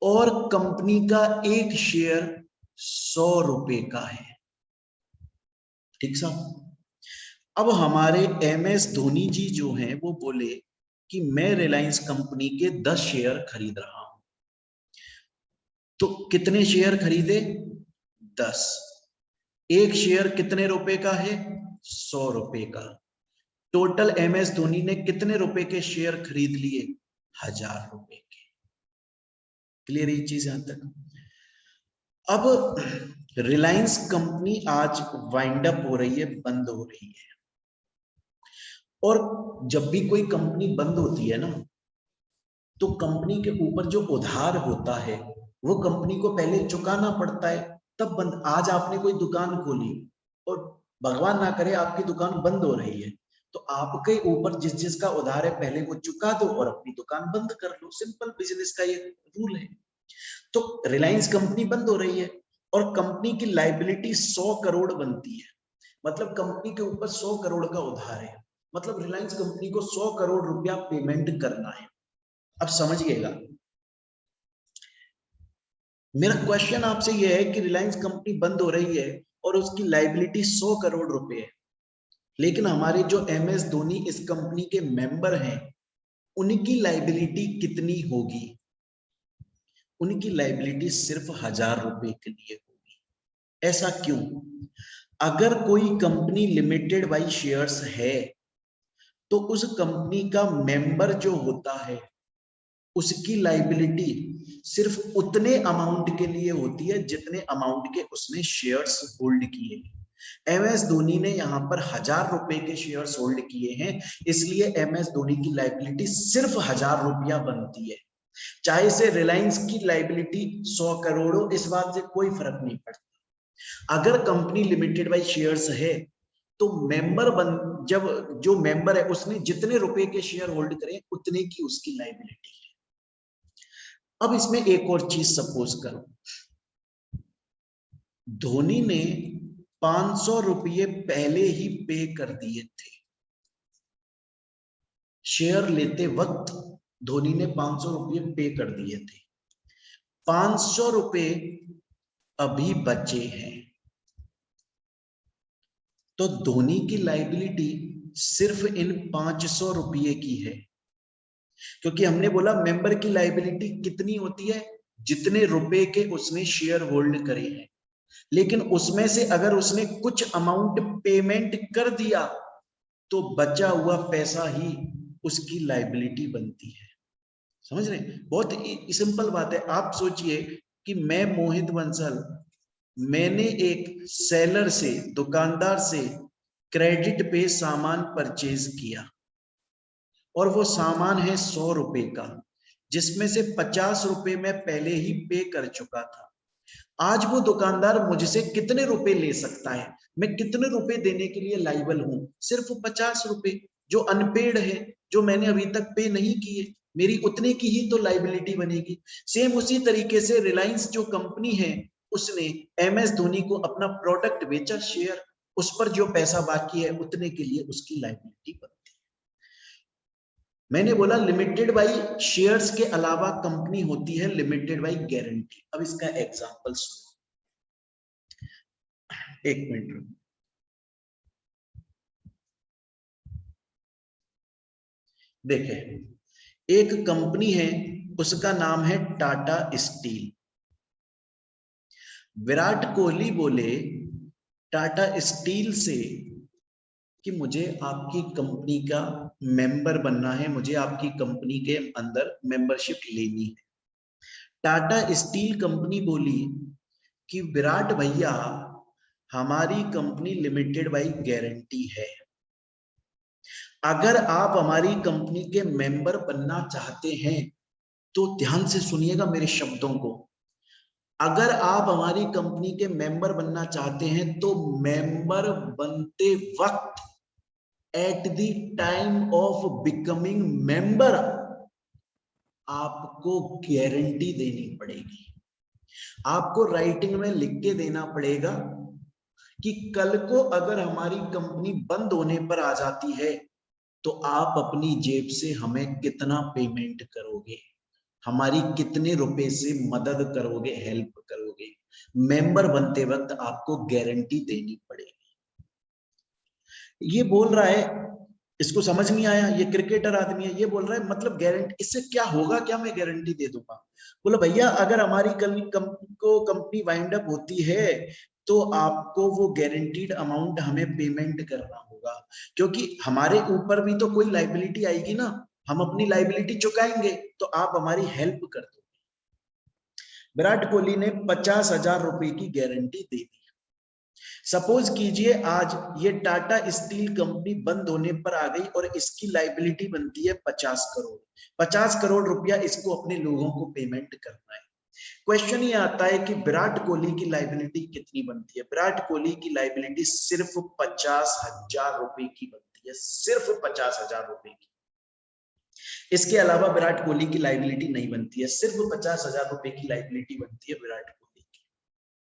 और कंपनी का एक शेयर 100 रुपए का है, ठीक साहब। अब हमारे MS धोनी जी जो हैं वो बोले कि मैं रिलायंस कंपनी के 10 शेयर खरीद रहा हूं। तो कितने शेयर खरीदे? 10। एक शेयर कितने रुपए का है? 100 रुपए का। टोटल MS धोनी ने कितने रुपए के शेयर खरीद लिए? 1000 रुपए के। क्लियर ये चीज यहां तक? अब रिलायंस कंपनी आज वाइंड अप हो रही है, बंद हो रही है। और जब भी कोई कंपनी बंद होती है ना, तो कंपनी के ऊपर जो उधार होता है वो कंपनी को पहले चुकाना पड़ता है, तब बंद। आज आपने कोई दुकान खोली और भगवान ना करे आपकी दुकान बंद हो रही है, तो आपके ऊपर जिस जिसका उधार है पहले वो चुका दो और अपनी दुकान बंद कर लो। सिंपल बिजनेस का ये रूल है। तो रिलायंस कंपनी बंद हो रही है और कंपनी की लायबिलिटी 100 करोड़ बनती है, मतलब कंपनी के ऊपर 100 करोड़ का उधार है, मतलब रिलायंस कंपनी को 100 करोड़ रुपया पेमेंट करना है। अब समझिएगा, मेरा क्वेश्चन आपसे यह है कि रिलायंस कंपनी बंद हो रही है और उसकी लाइबिलिटी 100 करोड़ रुपए है, लेकिन हमारे जो MS धोनी इस कंपनी के मेंबर हैं, उनकी लाइबिलिटी कितनी होगी? उनकी लाइबिलिटी सिर्फ 1000 रुपए के लिए होगी। ऐसा क्यों? अगर कोई कंपनी लिमिटेड बाय शेयर्स है तो उस कंपनी का मेंबर जो होता है उसकी लाइबिलिटी सिर्फ उतने अमाउंट के लिए होती है जितने अमाउंट के उसने शेयर्स होल्ड किए। MS धोनी ने यहां पर 1000 रुपए के शेयर्स होल्ड किए हैं, इसलिए MS धोनी की लाइबिलिटी सिर्फ 1000 रुपया बनती है। चाहे से रिलायंस की लाइबिलिटी 100 करोड़ हो, इस बात से कोई फर्क नहीं पड़ता। अगर कंपनी लिमिटेड बाय शेयर्स है तो मेंबर जब जो मेंबर है उसने जितने रुपए के शेयर होल्ड करे उतने की उसकी लाइबिलिटी है। अब इसमें एक और चीज सपोज करो, धोनी ने 500 रुपये पहले ही पे कर दिए थे। शेयर लेते वक्त धोनी ने 500 रुपये पे कर दिए थे, 500 रुपये अभी बचे हैं, तो धोनी की लाइबिलिटी सिर्फ इन 500 रुपये की है। क्योंकि हमने बोला मेंबर की लाइबिलिटी कितनी होती है? जितने रुपए के उसने शेयर होल्ड करे हैं, लेकिन उसमें से अगर उसने कुछ अमाउंट पेमेंट कर दिया तो बचा हुआ पैसा ही उसकी लाइबिलिटी बनती है। समझ रहे? बहुत सिंपल बात है। आप सोचिए कि मैं मोहित बंसल, मैंने एक सेलर से, दुकानदार से क्रेडिट पे सामान परचेज किया और वो सामान है 100 रुपए का, जिसमें से 50 रुपए मैं पहले ही पे कर चुका था। आज वो दुकानदार मुझसे कितने रुपए ले सकता है? मैं कितने रुपए देने के लिए लायबल हूं? सिर्फ 50 रुपए, जो अनपेड है, जो मैंने अभी तक पे नहीं किए, मेरी उतने की ही तो लाइबिलिटी बनेगी। सेम उसी तरीके से रिलायंस जो कंपनी है, उसने MS धोनी को अपना प्रोडक्ट बेचा शेयर, उस पर जो पैसा बाकी है उतने के लिए उसकी लाइबिलिटी बनती है। मैंने बोला लिमिटेड बाय शेयर्स के अलावा कंपनी होती है लिमिटेड बाय गारंटी। अब इसका एग्जांपल सुनो, एक मिनट। देखें, एक कंपनी है, उसका नाम है टाटा स्टील। विराट कोहली बोले टाटा स्टील से कि मुझे आपकी कंपनी का मेंबर बनना है, मुझे आपकी कंपनी के अंदर मेंबरशिप लेनी है। टाटा स्टील कंपनी बोली कि विराट भैया, हमारी कंपनी लिमिटेड बाय गारंटी है, अगर आप हमारी कंपनी के मेंबर बनना चाहते हैं तो ध्यान से सुनिएगा मेरे शब्दों को, अगर आप हमारी कंपनी के मेंबर बनना चाहते हैं तो मेंबर बनते वक्त at the time of becoming member आपको गारंटी देनी पड़ेगी। आपको राइटिंग में लिख के देना पड़ेगा कि कल को अगर हमारी कंपनी बंद होने पर आ जाती है तो आप अपनी जेब से हमें कितना पेमेंट करोगे, हमारी कितने रुपए से मदद करोगे, हेल्प करोगे। मेंबर बनते वक्त आपको गारंटी देनी पड़ेगी। ये बोल रहा है, इसको समझ नहीं आया, ये क्रिकेटर आदमी है, ये बोल रहा है मतलब गारंटी, इससे क्या होगा, क्या मैं गारंटी दे दूंगा? बोला भैया, अगर हमारी कंपनी वाइंड अप होती है तो आपको वो गारंटीड अमाउंट हमें पेमेंट करना होगा, क्योंकि हमारे ऊपर भी तो कोई लाइबिलिटी आएगी ना, हम अपनी लाइबिलिटी चुकाएंगे तो आप हमारी हेल्प कर दो। विराट कोहली ने 50,000 रुपए की गारंटी दे दी। सपोज कीजिए आज ये टाटा स्टील कंपनी बंद होने पर आ गई और इसकी लाइबिलिटी बनती है 50 करोड़। 50 करोड़ रुपया इसको अपने लोगों को पेमेंट करना है। क्वेश्चन ये आता है कि विराट कोहली की लाइबिलिटी कितनी बनती है? विराट कोहली की लाइबिलिटी सिर्फ 50,000 रुपए की बनती है, सिर्फ 50,000 रुपए की। इसके अलावा विराट कोहली की लाइबिलिटी नहीं बनती है, सिर्फ 50,000 रुपए की लाइबिलिटी बनती है विराट कोहली की।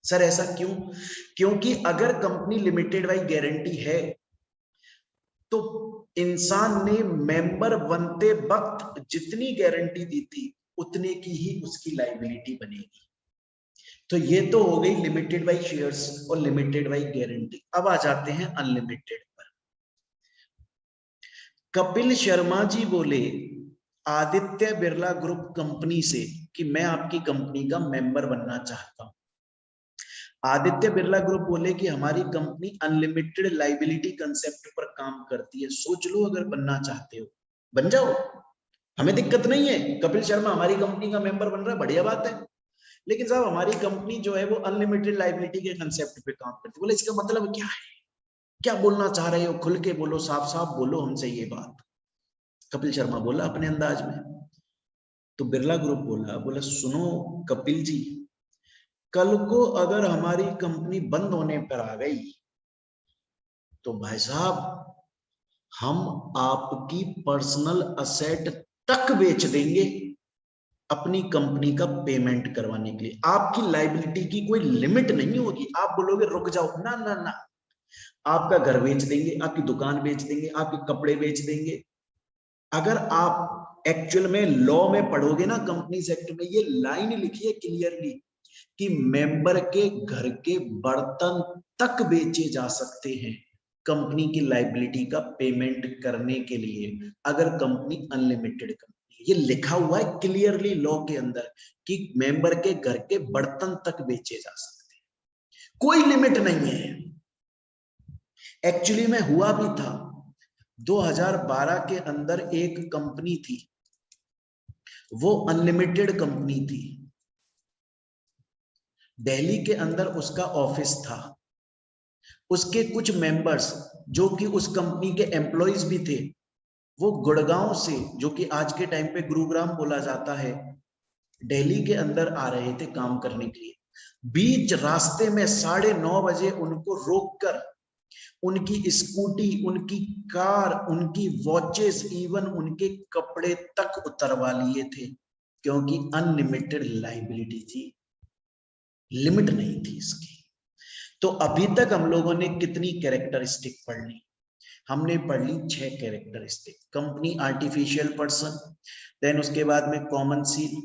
सर ऐसा क्यों? क्योंकि अगर कंपनी लिमिटेड बाय गारंटी है तो इंसान ने मेंबर बनते वक्त जितनी गारंटी दी थी उतने की ही उसकी लाइबिलिटी बनेगी। तो ये तो हो गई लिमिटेड बाय शेयर्स और लिमिटेड बाय गारंटी। अब आ जाते हैं अनलिमिटेड पर। कपिल शर्मा जी बोले आदित्य बिरला ग्रुप कंपनी से कि मैं आपकी कंपनी का मेंबर बनना चाहता हूं। आदित्य बिरला ग्रुप बोले कि हमारी कंपनी अनलिमिटेड लाइबिलिटी कंसेप्ट पर काम करती है, सोच लो अगर बनना चाहते हो बन जाओ, हमें दिक्कत नहीं है। कपिल शर्मा हमारी कंपनी का मेंबर बन रहा है, बढ़िया बात है। लेकिन साहब हमारी कंपनी जो है वो अनलिमिटेड लाइबिलिटी के कंसेप्ट पे काम करती है। बोले इसका मतलब क्या है, क्या बोलना चाह रहे हो, खुल के बोलो, साफ साफ बोलो हमसे ये बात। कपिल शर्मा बोला अपने अंदाज में। तो बिरला ग्रुप बोला सुनो कपिल जी, कल को अगर हमारी कंपनी बंद होने पर आ गई तो भाई साहब हम आपकी पर्सनल असेट तक बेच देंगे अपनी कंपनी का पेमेंट करवाने के लिए। आपकी लाइबिलिटी की कोई लिमिट नहीं होगी। आप बोलोगे रुक जाओ, ना ना ना, आपका घर बेच देंगे, आपकी दुकान बेच देंगे, आपके कपड़े बेच देंगे। अगर आप एक्चुअल में लॉ में पढ़ोगे ना, कंपनीज एक्ट में ये लाइन लिखी है क्लियरली कि मेंबर के घर के बर्तन तक बेचे जा सकते हैं कंपनी की लाइबिलिटी का पेमेंट करने के लिए, अगर कंपनी अनलिमिटेड कंपनी। ये लिखा हुआ है क्लियरली लॉ के अंदर कि मेंबर के घर के बर्तन तक बेचे जा सकते हैं, कोई लिमिट नहीं है। एक्चुअली में हुआ भी था 2012 के अंदर एक कंपनी थी, वो अनलिमिटेड कंपनी थी, दिल्ली के अंदर उसका ऑफिस था। उसके कुछ मेंबर्स जो कि उस कंपनी के एम्प्लॉइज भी थे, वो गुड़गांव से, जो कि आज के टाइम पे गुरुग्राम बोला जाता है, दिल्ली के अंदर आ रहे थे काम करने के लिए। बीच रास्ते में 9:30 बजे उनको रोककर उनकी स्कूटी, उनकी कार, उनकी वॉचेस, इवन उनके कपड़े तक उतरवा लिए थे, क्योंकि अनलिमिटेड लाइबिलिटी थी, लिमिट नहीं थी इसकी। तो अभी तक हम लोगों ने कितनी कैरेक्टरिस्टिक पढ़ ली? हमने पढ़ ली 6 characteristic. Company artificial person, then उसके बाद में कॉमन सील,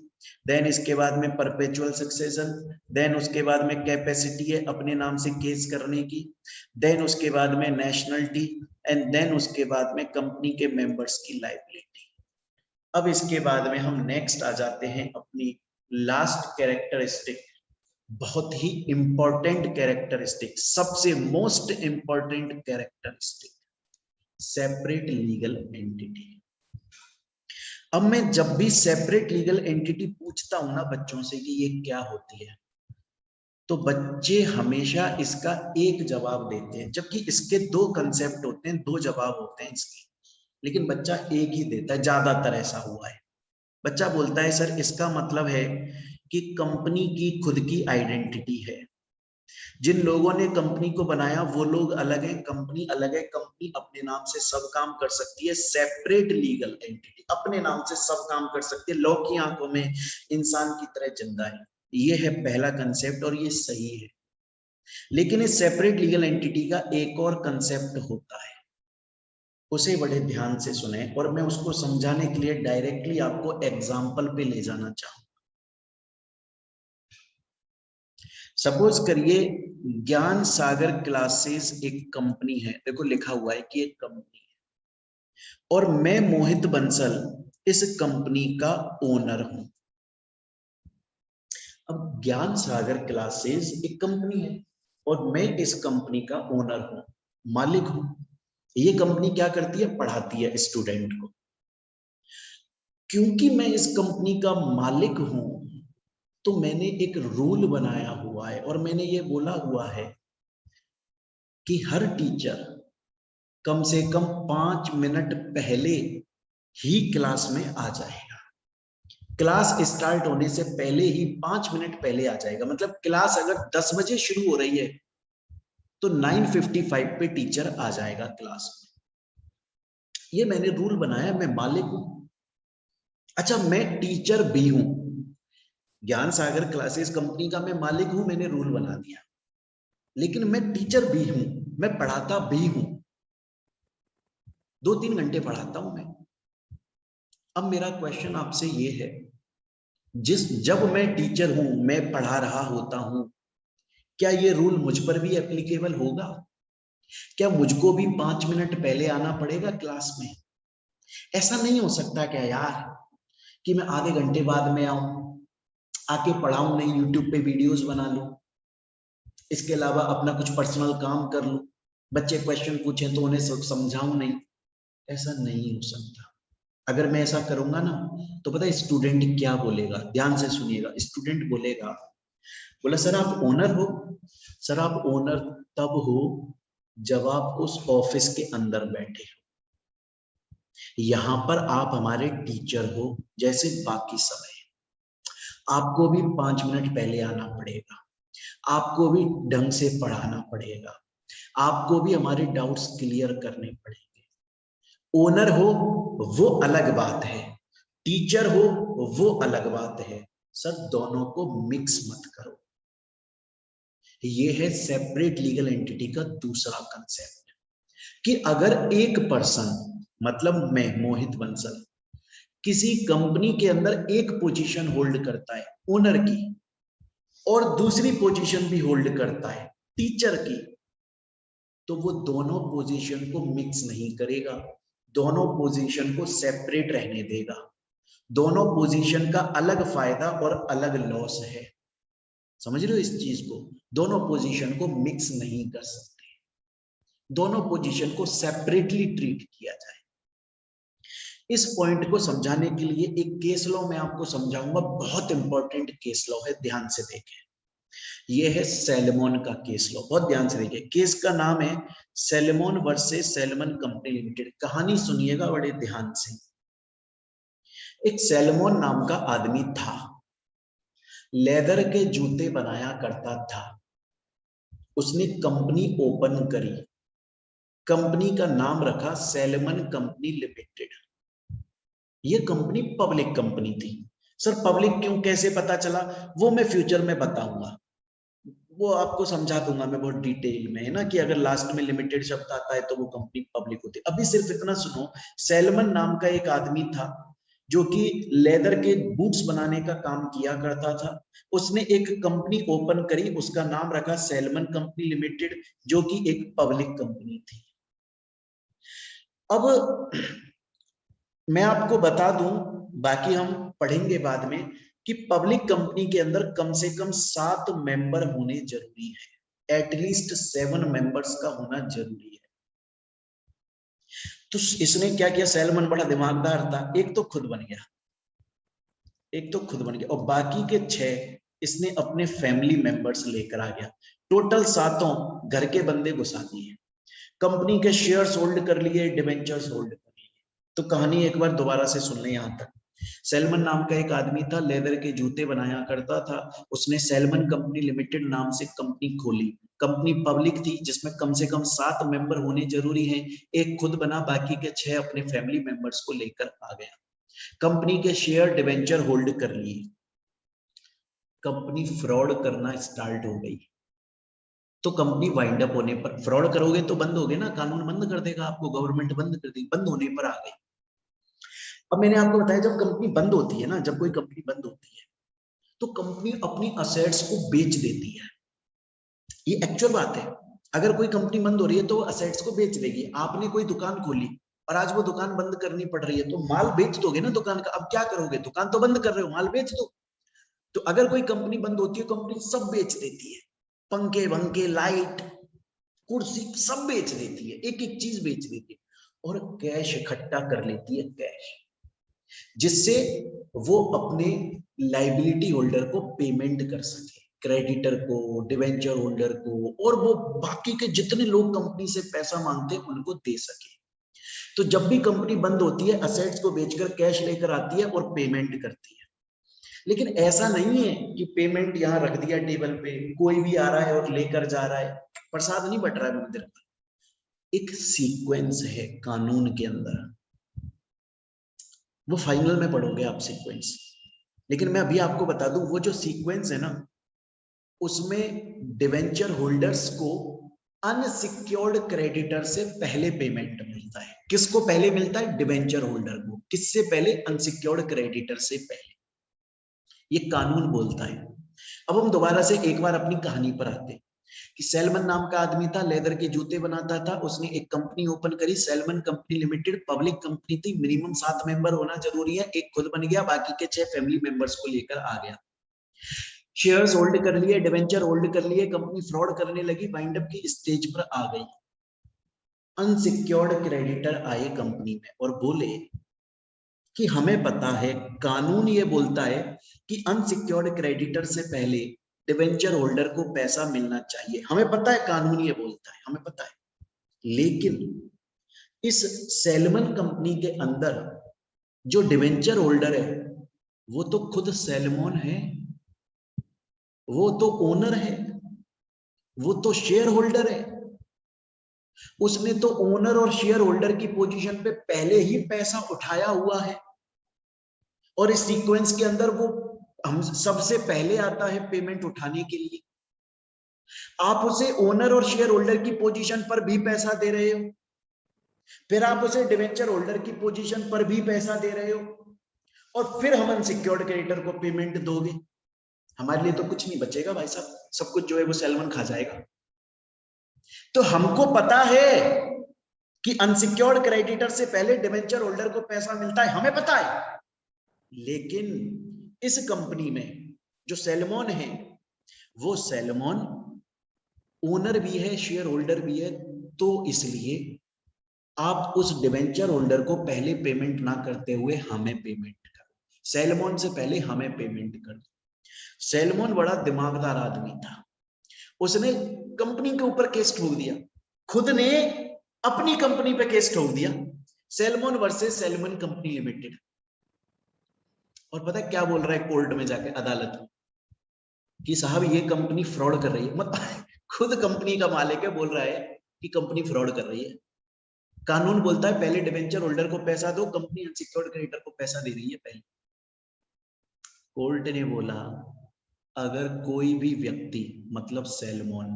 देन इसके बाद में परपेचुअल सक्सेशन, देन उसके बाद में कैपेसिटी है अपने नाम से केस करने की, देन उसके बाद में नेशनलिटी, एंड देन उसके बाद में कंपनी के मेंबर्स की लाइबिलिटी। अब इसके बाद में हम नेक्स्ट आ जाते हैं अपनी लास्ट कैरेक्टरिस्टिक, बहुत ही इंपॉर्टेंट कैरेक्टरिस्टिक, सबसे most important characteristic, separate legal entity. अब मैं जब भी सेपरेट लीगल एंटिटी पूछता हूं ना बच्चों से कि ये क्या होती है, तो बच्चे हमेशा इसका एक जवाब देते हैं, जबकि इसके 2 कंसेप्ट होते हैं, 2 जवाब होते हैं इसके, लेकिन बच्चा एक ही देता है। ज्यादातर ऐसा हुआ है, बच्चा बोलता है सर इसका मतलब है कि कंपनी की खुद की आइडेंटिटी है, जिन लोगों ने कंपनी को बनाया वो लोग अलग है, कंपनी अलग है, कंपनी अपने नाम से सब काम कर सकती है, सेपरेट लीगल एंटिटी, अपने नाम से सब काम कर सकती है, लॉ की आंखों में इंसान की तरह जिंदा है। ये है पहला कंसेप्ट और ये सही है। लेकिन इस सेपरेट लीगल एंटिटी का एक और कंसेप्ट होता है, उसे बड़े ध्यान से सुने, और मैं उसको समझाने के लिए डायरेक्टली आपको एग्जाम्पल पे ले जाना चाहूंगा। सपोज करिए ज्ञान सागर क्लासेस एक कंपनी है, देखो लिखा हुआ है कि एक कंपनी है, और मैं मोहित बंसल इस कंपनी का ओनर हूं। अब ज्ञान सागर क्लासेस एक कंपनी है और मैं इस कंपनी का ओनर हूं, मालिक हूं। ये कंपनी क्या करती है? पढ़ाती है स्टूडेंट को। क्योंकि मैं इस कंपनी का मालिक हूं, तो मैंने एक रूल बनाया हुआ है और मैंने ये बोला हुआ है कि हर टीचर कम से कम 5 मिनट पहले ही क्लास में आ जाएगा। क्लास स्टार्ट होने से पहले ही 5 मिनट पहले आ जाएगा। मतलब क्लास अगर 10 बजे शुरू हो रही है तो 9:55 पे टीचर आ जाएगा क्लास में। ये मैंने रूल बनाया, मैं मालिक हूं। अच्छा, मैं टीचर भी हूं, ज्ञान सागर क्लासेस कंपनी का मैं मालिक हूं, मैंने रूल बना दिया, लेकिन मैं टीचर भी हूं, मैं पढ़ाता भी हूं, 2-3 घंटे पढ़ाता हूं मैं। अब मेरा क्वेश्चन आपसे ये है जब मैं टीचर हूं, मैं पढ़ा रहा होता हूं, क्या ये रूल मुझ पर भी एप्लीकेबल होगा? क्या मुझको भी 5 मिनट पहले आना पड़ेगा क्लास में? ऐसा नहीं हो सकता क्या यार कि मैं आधे घंटे बाद में आऊं, आके पढ़ाऊं नहीं, यूट्यूब पे वीडियोस बना लूं, इसके अलावा अपना कुछ पर्सनल काम कर लूं, बच्चे क्वेश्चन पूछें तो उन्हें समझाऊं नहीं? ऐसा नहीं हो सकता। अगर मैं ऐसा करूंगा ना, तो पता है स्टूडेंट क्या बोलेगा? ध्यान से सुनिएगा। स्टूडेंट बोलेगा, बोला सर आप ओनर हो? सर आप ओनर तब हो जब आप उस ऑफिस के अंदर बैठे हो। यहां पर आप हमारे टीचर हो जैसे बाकी समय। आपको भी 5 मिनट पहले आना पड़ेगा, आपको भी ढंग से पढ़ाना पड़ेगा, आपको भी हमारे डाउट्स क्लियर करने पड़ेंगे। ओनर हो वो अलग बात है, टीचर हो वो अलग बात है। सर दोनों को मिक्स मत करो। ये है सेपरेट लीगल एंटिटी का दूसरा कंसेप्ट, कि अगर एक पर्सन, मतलब मैं मोहित बंसल, किसी कंपनी के अंदर एक पोजीशन होल्ड करता है ओनर की, और दूसरी पोजीशन भी होल्ड करता है टीचर की, तो वो दोनों पोजीशन को मिक्स नहीं करेगा, दोनों पोजीशन को सेपरेट रहने देगा। दोनों पोजीशन का अलग फायदा और अलग लॉस है। समझ रहे हो इस चीज को? दोनों पोजीशन को मिक्स नहीं कर सकते, दोनों पोजीशन को सेपरेटली ट्रीट किया जाए। इस पॉइंट को समझाने के लिए एक केस लॉ मैं आपको समझाऊंगा, बहुत इंपॉर्टेंट केस लॉ है, ध्यान से देखें। ये है सैलमोन का केस लॉ, बहुत ध्यान से देखिए। केस का नाम है salmon versus salmon company limited. कहानी सुनिएगा बड़े ध्यान से। एक सैलमोन नाम का आदमी था, लेदर के जूते बनाया करता था। उसने कंपनी ओपन करी, कंपनी का नाम रखा सैलमन कंपनी लिमिटेड। ये कंपनी पब्लिक कंपनी थी। सर पब्लिक क्यों, कैसे पता चला? वो मैं फ्यूचर में बताऊंगा, वो आपको समझा दूंगा मैं बहुत डिटेल में, है ना, कि अगर लास्ट में लिमिटेड शब्द आता है तो वो कंपनी पब्लिक होती है। अभी सिर्फ इतना सुनो, सैलमन नाम का एक आदमी था जो कि लेदर के बूट्स बनाने का काम किया करता था। उसने एक कंपनी ओपन करी, उसका नाम रखा सैलमन कंपनी लिमिटेड, जो कि एक पब्लिक कंपनी थी। अब मैं आपको बता दूं, बाकी हम पढ़ेंगे बाद में, कि पब्लिक कंपनी के अंदर कम से कम 7 मेंबर होने जरूरी है, एटलीस्ट 7 मेंबर्स का होना जरूरी है। तो इसने क्या किया, सैलमन बड़ा दिमागदार था, एक तो खुद बन गया, और बाकी के 6 इसने अपने फैमिली मेंबर्स लेकर आ गया। टोटल 7 घर के बंदे घुसा दिए, कंपनी के शेयर्स होल्ड कर लिए, डिवेंचर्स होल्ड कर लिए। तो कहानी एक बार दोबारा से सुन लें यहां तक। सैलमन नाम का एक आदमी था, लेदर के जूते बनाया करता था। उसने सैलमन कंपनी लिमिटेड नाम से कंपनी खोली। कंपनी पब्लिक थी, जिसमें कम से कम 7 मेंबर होने जरूरी हैं। एक खुद बना, बाकी के 6 अपने फैमिली मेंबर्स को लेकर आ गया। कंपनी के शेयर डिवेंचर होल्ड कर लिए। कंपनी फ्रॉड करना स्टार्ट हो गई। तो कंपनी वाइंड अप होने पर, फ्रॉड करोगे तो बंद होगे ना, कानून बंद कर देगा आपको, गवर्नमेंट बंद कर देगी, बंद होने पर आ गई। अब मैंने आपको बताया, जब कंपनी बंद होती है ना, जब कोई कंपनी बंद होती है तो कंपनी अपनी असेट्स को बेच देती है। ये एक्चुअल बात है। अगर कोई कंपनी बंद हो रही है तो असेट्स को बेच देगी। आपने कोई दुकान खोली और आज वो दुकान बंद करनी पड़ रही है, तो माल बेच दोगे ना दुकान का। अब क्या करोगे, दुकान तो बंद कर रहे हो, माल बेच दो। तो अगर कोई कंपनी बंद होती है, कंपनी सब बेच देती है, पंखे वंखे लाइट कुर्सी सब बेच देती है, एक एक चीज बेच देती है, और कैश इकट्ठा कर लेती है, कैश, जिससे वो अपने लाइबिलिटी होल्डर को पेमेंट कर सके, क्रेडिटर को, डिवेंचर होल्डर को, और वो बाकी के जितने लोग कंपनी से पैसा मांगते हैं उनको दे सके। तो जब भी कंपनी बंद होती है, असेट्स को बेचकर कैश लेकर आती है और पेमेंट करती है। लेकिन ऐसा नहीं है कि पेमेंट यहां रख दिया टेबल पे, कोई भी आ रहा है और लेकर जा रहा है, प्रसाद नहीं बट रहा है मंदिर पर। एक सीक्वेंस है कानून के अंदर, वो फाइनल में पढ़ोगे आप सीक्वेंस। लेकिन मैं अभी आपको बता दूं, वो जो सीक्वेंस है ना, उसमें डिवेंचर होल्डर्स को अनसिक्योर्ड क्रेडिटर से पहले पेमेंट मिलता है। किसको पहले मिलता है? डिवेंचर होल्डर को। किससे पहले? अनसिक्योर्ड क्रेडिटर से पहले। ये कानून बोलता है। अब हम दोबारा से एक बार अपनी कहानी पर आते हैं कि सैलमन नाम का आदमी था, लेदर के जूते बनाता था। उसने एक कंपनी ओपन करी, salmon company limited. Public company थी, मिनिमम 7 मेंबर होना जरूरी है। एक खुद बन गया, बाकी के 6 फैमिली मेंबर्स को लेकर आ गया। शेयर्स होल्ड कर लिए, डिवेंचर होल्ड कर लिए, कंपनी फ्रॉड करने लगी, वाइंड अप की स्टेज पर आ गई। अनसिक्योर्ड क्रेडिटर आए कंपनी में और बोले कि हमें पता है, कानून ये बोलता है कि अनसिक्योर्ड क्रेडिटर से पहले डिवेंचर होल्डर को पैसा मिलना चाहिए। हमें पता है, कानून ये बोलता है, हमें पता है। लेकिन इस सैलमन कंपनी के अंदर जो डिवेंचर होल्डर है वो तो खुद सैलमन है, वो तो ओनर है, वो तो शेयर होल्डर है। उसने तो ओनर और शेयर होल्डर की पोजीशन पे पहले ही पैसा उठाया हुआ है और इस सीक्वेंस के अंदर वो हम सबसे पहले आता है पेमेंट उठाने के लिए। आप उसे ओनर और शेयर होल्डर की पोजीशन पर भी पैसा दे रहे हो, फिर आप उसे डिवेंचर होल्डर की पोजीशन पर भी पैसा दे रहे हो, और फिर हम अनसिक्योर्ड क्रेडिटर को पेमेंट दोगे। हमारे लिए तो कुछ नहीं बचेगा भाई साहब, सब कुछ जो है वो सैलमन खा जाएगा। तो हमको पता है कि अनसिक्योर्ड क्रेडिटर से पहले डिवेंचर होल्डर को पैसा मिलता है, हमें पता है। लेकिन इस कंपनी में जो सैलमन है वो सैलमन ओनर भी है, शेयर होल्डर भी है। तो इसलिए आप उस डिवेंचर होल्डर को पहले पेमेंट ना करते हुए हमें पेमेंट करो, सैलमन से पहले हमें पेमेंट कर दो। सैलमन बड़ा दिमागदार आदमी था, उसने कंपनी के ऊपर केस ठोक दिया, खुद ने अपनी कंपनी पे केस ठोक दिया, salmon versus salmon company limited. और पता है क्या बोल रहा है कोर्ट में जाके, अदालत में, कि साहब ये कंपनी फ्रॉड कर रही है। मतलब खुद कंपनी का मालिक है, बोल रहा है कि कंपनी फ्रॉड कर रही है। कानून बोलता है पहले डिवेंचर होल्डर को पैसा दो, कंपनी अनसिक्योर्ड क्रेडिटर को पैसा दे रही है पहले। कोर्ट ने बोला अगर कोई भी व्यक्ति मतलब सैलमन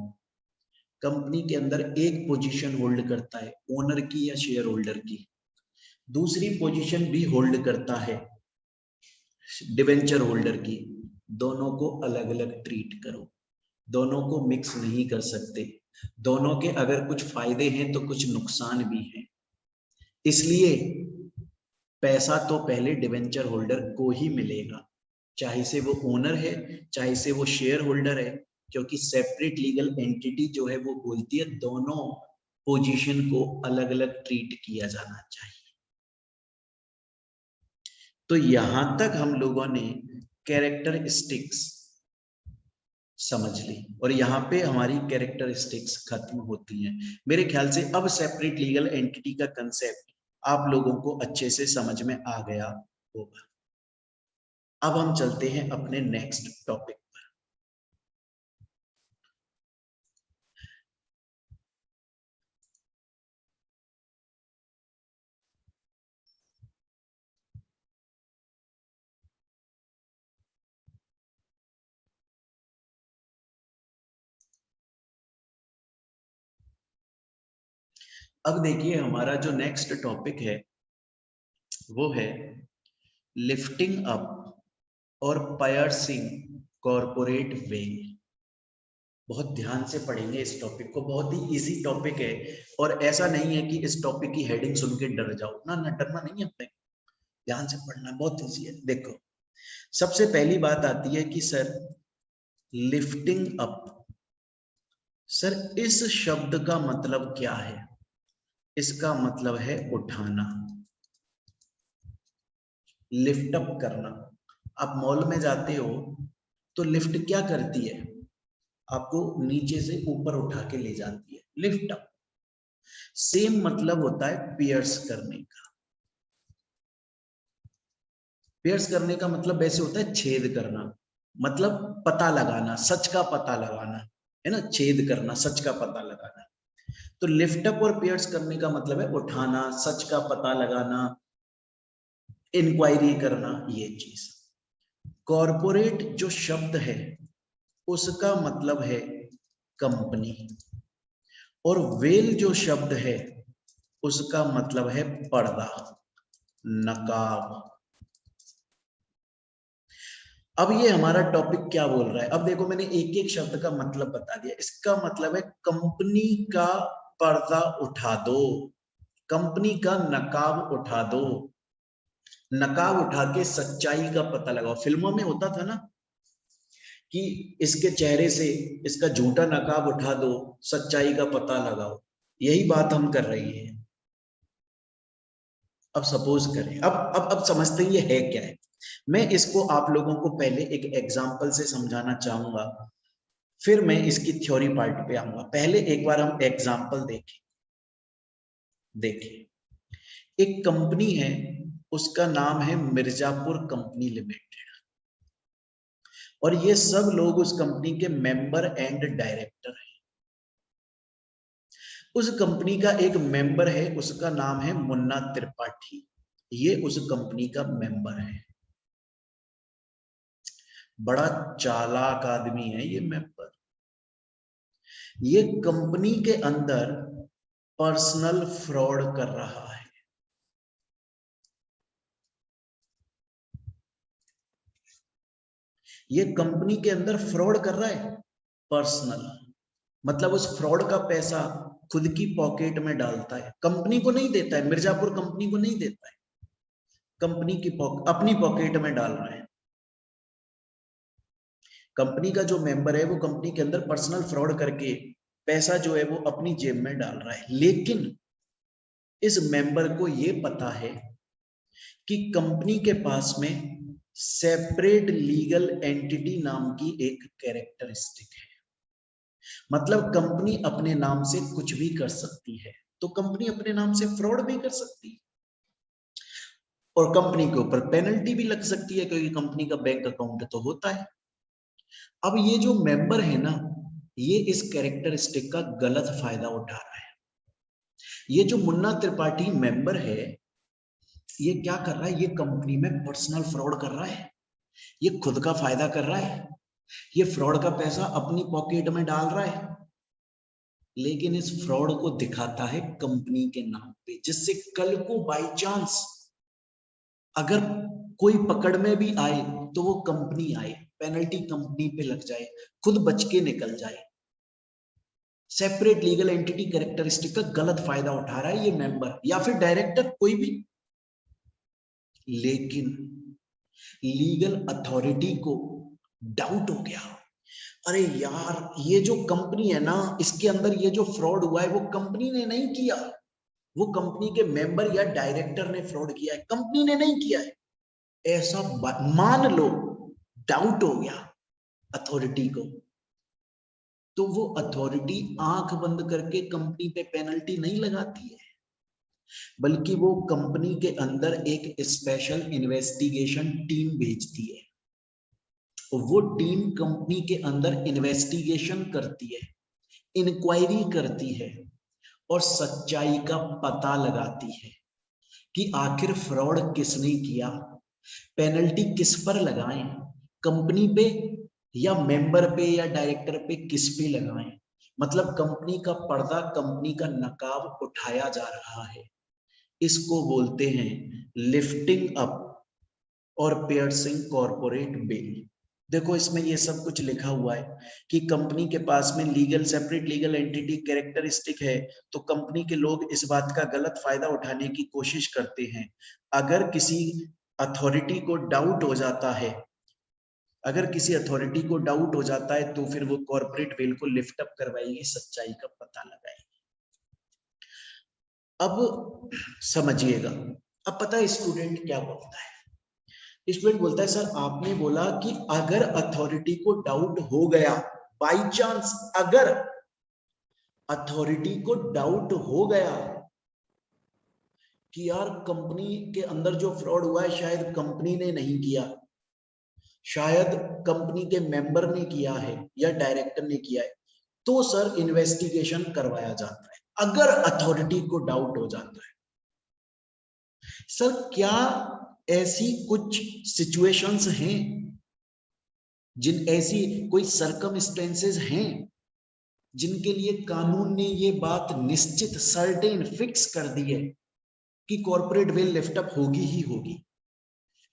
कंपनी के अंदर एक पोजीशन होल्ड करता है, ओनर की या शेयर होल्डर की, दूसरी पोजीशन भी होल्ड करता है डिवेंचर होल्डर की, दोनों को अलग अलग ट्रीट करो, दोनों को मिक्स नहीं कर सकते। दोनों के अगर कुछ फायदे हैं तो कुछ नुकसान भी हैं। इसलिए पैसा तो पहले डिवेंचर होल्डर को ही मिलेगा, चाहे से वो ओनर है चाहे से वो शेयर होल्डर है, क्योंकि सेपरेट लीगल एंटिटी जो है वो बोलती है दोनों पोजीशन को अलग अलग ट्रीट किया जाना चाहिए। तो यहां तक हम लोगों ने कैरेक्टरिस्टिक्स समझ ली और यहाँ पे हमारी कैरेक्टरिस्टिक्स खत्म होती हैं। मेरे ख्याल से अब सेपरेट लीगल एंटिटी का कंसेप्ट आप लोगों को अच्छे से समझ में आ गया होगा। अब हम चलते हैं अपने नेक्स्ट टॉपिक पर। अब देखिए हमारा जो नेक्स्ट टॉपिक है वो है लिफ्टिंग अप और पायर्सिंग कॉर्पोरेट वेल। बहुत ध्यान से पढ़ेंगे इस टॉपिक को, बहुत ही इजी टॉपिक है और ऐसा नहीं है कि इस टॉपिक की हेडिंग सुन के डर जाओ, ना ना डरना नहीं है, अपने ध्यान से पढ़ना, बहुत इजी है। देखो सबसे पहली बात आती है कि सर लिफ्टिंग अप, सर इस शब्द का मतलब क्या है? इसका मतलब है उठाना, लिफ्ट अप करना। आप मॉल में जाते हो तो लिफ्ट क्या करती है? आपको नीचे से ऊपर उठा के ले जाती है, लिफ्ट अप। सेम मतलब होता है पियर्स करने का। पियर्स करने का मतलब वैसे होता है छेद करना, मतलब पता लगाना, सच का पता लगाना, है ना, छेद करना, सच का पता लगाना। तो लिफ्ट अप और पियर्स करने का मतलब है उठाना, सच का पता लगाना, इंक्वायरी करना, ये चीज। कॉर्पोरेट जो शब्द है उसका मतलब है कंपनी, और वेल जो शब्द है उसका मतलब है पर्दा, नकाब। अब ये हमारा टॉपिक क्या बोल रहा है, अब देखो मैंने एक एक शब्द का मतलब बता दिया। इसका मतलब है कंपनी का पर्दा उठा दो, कंपनी का नकाब उठा दो, नकाब उठा के सच्चाई का पता लगाओ। फिल्मों में होता था ना कि इसके चेहरे से इसका झूठा नकाब उठा दो, सच्चाई का पता लगाओ। यही बात हम कर रही है। अब सपोज करें, अब समझते हैं ये है क्या है। मैं इसको आप लोगों को पहले एक एग्जांपल से समझाना चाहूंगा, फिर मैं इसकी थ्योरी पार्ट पे आऊंगा। पहले एक बार हम एग्जांपल देखें। एक कंपनी है, उसका नाम है मिर्जापुर कंपनी लिमिटेड, और ये सब लोग उस कंपनी के मेंबर एंड डायरेक्टर हैं। उस कंपनी का एक मेंबर है, उसका नाम है मुन्ना त्रिपाठी। ये उस कंपनी का मेंबर है, बड़ा चालाक आदमी है ये मेंबर। ये कंपनी के अंदर पर्सनल फ्रॉड कर रहा है। ये कंपनी के अंदर फ्रॉड कर रहा है पर्सनल, मतलब उस फ्रॉड का पैसा खुद की पॉकेट में डालता है, कंपनी को नहीं देता है, मिर्जापुर कंपनी को नहीं देता है, कंपनी की अपनी पॉकेट में डाल रहा है। कंपनी का जो मेंबर है वो कंपनी के अंदर पर्सनल फ्रॉड करके पैसा जो है वो अपनी जेब में डाल रहा है। लेकिन इस मेंबर को ये पता है कि कंपनी के पास में सेपरेट लीगल एंटिटी नाम की एक कैरेक्टरिस्टिक है। मतलब कंपनी अपने नाम से कुछ भी कर सकती है, तो कंपनी अपने नाम से फ्रॉड भी कर सकती है, और कंपनी के ऊपर पेनल्टी भी लग सकती है, क्योंकि कंपनी का बैंक अकाउंट तो होता है। अब ये जो मेंबर है ना, ये इस कैरेक्टरिस्टिक का गलत फायदा उठा रहा है। ये जो मुन्ना त्रिपाठी मेंबर है, ये क्या कर रहा है, ये कंपनी में पर्सनल फ्रॉड कर रहा है, ये खुद का फायदा कर रहा है, ये फ्रॉड का पैसा अपनी पॉकेट में डाल रहा है, लेकिन इस फ्रॉड को दिखाता है कंपनी के नाम पे, जिससे कल को बाई चांस अगर कोई पकड़ में भी आए तो वो कंपनी आए, पेनल्टी कंपनी पे लग जाए, खुद बच के निकल जाए। सेपरेट लीगल एंटिटी कैरेक्टरिस्टिक का गलत फायदा उठा रहा है ये मेंबर या फिर डायरेक्टर, कोई भी। लेकिन लीगल अथॉरिटी को डाउट हो गया, अरे यार ये जो कंपनी है ना, इसके अंदर ये जो फ्रॉड हुआ है वो कंपनी ने नहीं किया, वो कंपनी के मेंबर या डायरेक्टर ने फ्रॉड किया है, कंपनी ने नहीं किया है, ऐसा मान लो। डाउट हो गया अथॉरिटी को, तो वो अथॉरिटी आंख बंद करके कंपनी पे पेनल्टी नहीं लगाती है, बल्कि वो कंपनी के अंदर एक स्पेशल इन्वेस्टिगेशन टीम भेजती है। वो टीम कंपनी के अंदर इन्वेस्टिगेशन करती है, इंक्वायरी करती है, और सच्चाई का पता लगाती है कि आखिर फ्रॉड किसने किया, पेनल्टी किस पर लगाएं, कंपनी पे या मेंबर पे या डायरेक्टर पे, किस पे लगाएं। मतलब कंपनी का पर्दा, कंपनी का नकाब उठाया जा रहा है। इसको बोलते हैं लिफ्टिंग अप और पियर्सिंग कॉर्पोरेट बिल। देखो इसमें ये सब कुछ लिखा हुआ है कि कंपनी के पास में legal separate legal entity characteristic है, तो कंपनी के लोग इस बात का गलत फायदा उठाने की कोशिश करते हैं। अगर किसी अथॉरिटी को डाउट हो जाता है, अगर किसी अथॉरिटी को डाउट हो जाता है, तो फिर वो कॉर्पोरेट बिल को लिफ्ट अप करवाएगी, सच्चाई का पता लगाएगी। अब समझिएगा, अब पता है स्टूडेंट क्या बोलता है, स्टूडेंट बोलता है सर आपने बोला कि अगर अथॉरिटी को डाउट हो गया, बाई चांस अगर अथॉरिटी को डाउट हो गया कि यार कंपनी के अंदर जो फ्रॉड हुआ है शायद कंपनी ने नहीं किया, शायद कंपनी के मेंबर ने किया है या डायरेक्टर ने किया है, तो सर इन्वेस्टिगेशन करवाया जाता है अगर अथॉरिटी को डाउट हो जाता है। सर क्या ऐसी कुछ सिचुएशंस हैं, जिन ऐसी कोई सरकमस्टेंसेस हैं जिनके लिए कानून ने ये बात निश्चित सर्टेन फिक्स कर दी है कि कॉर्पोरेट वेल लिफ्ट अप होगी ही होगी?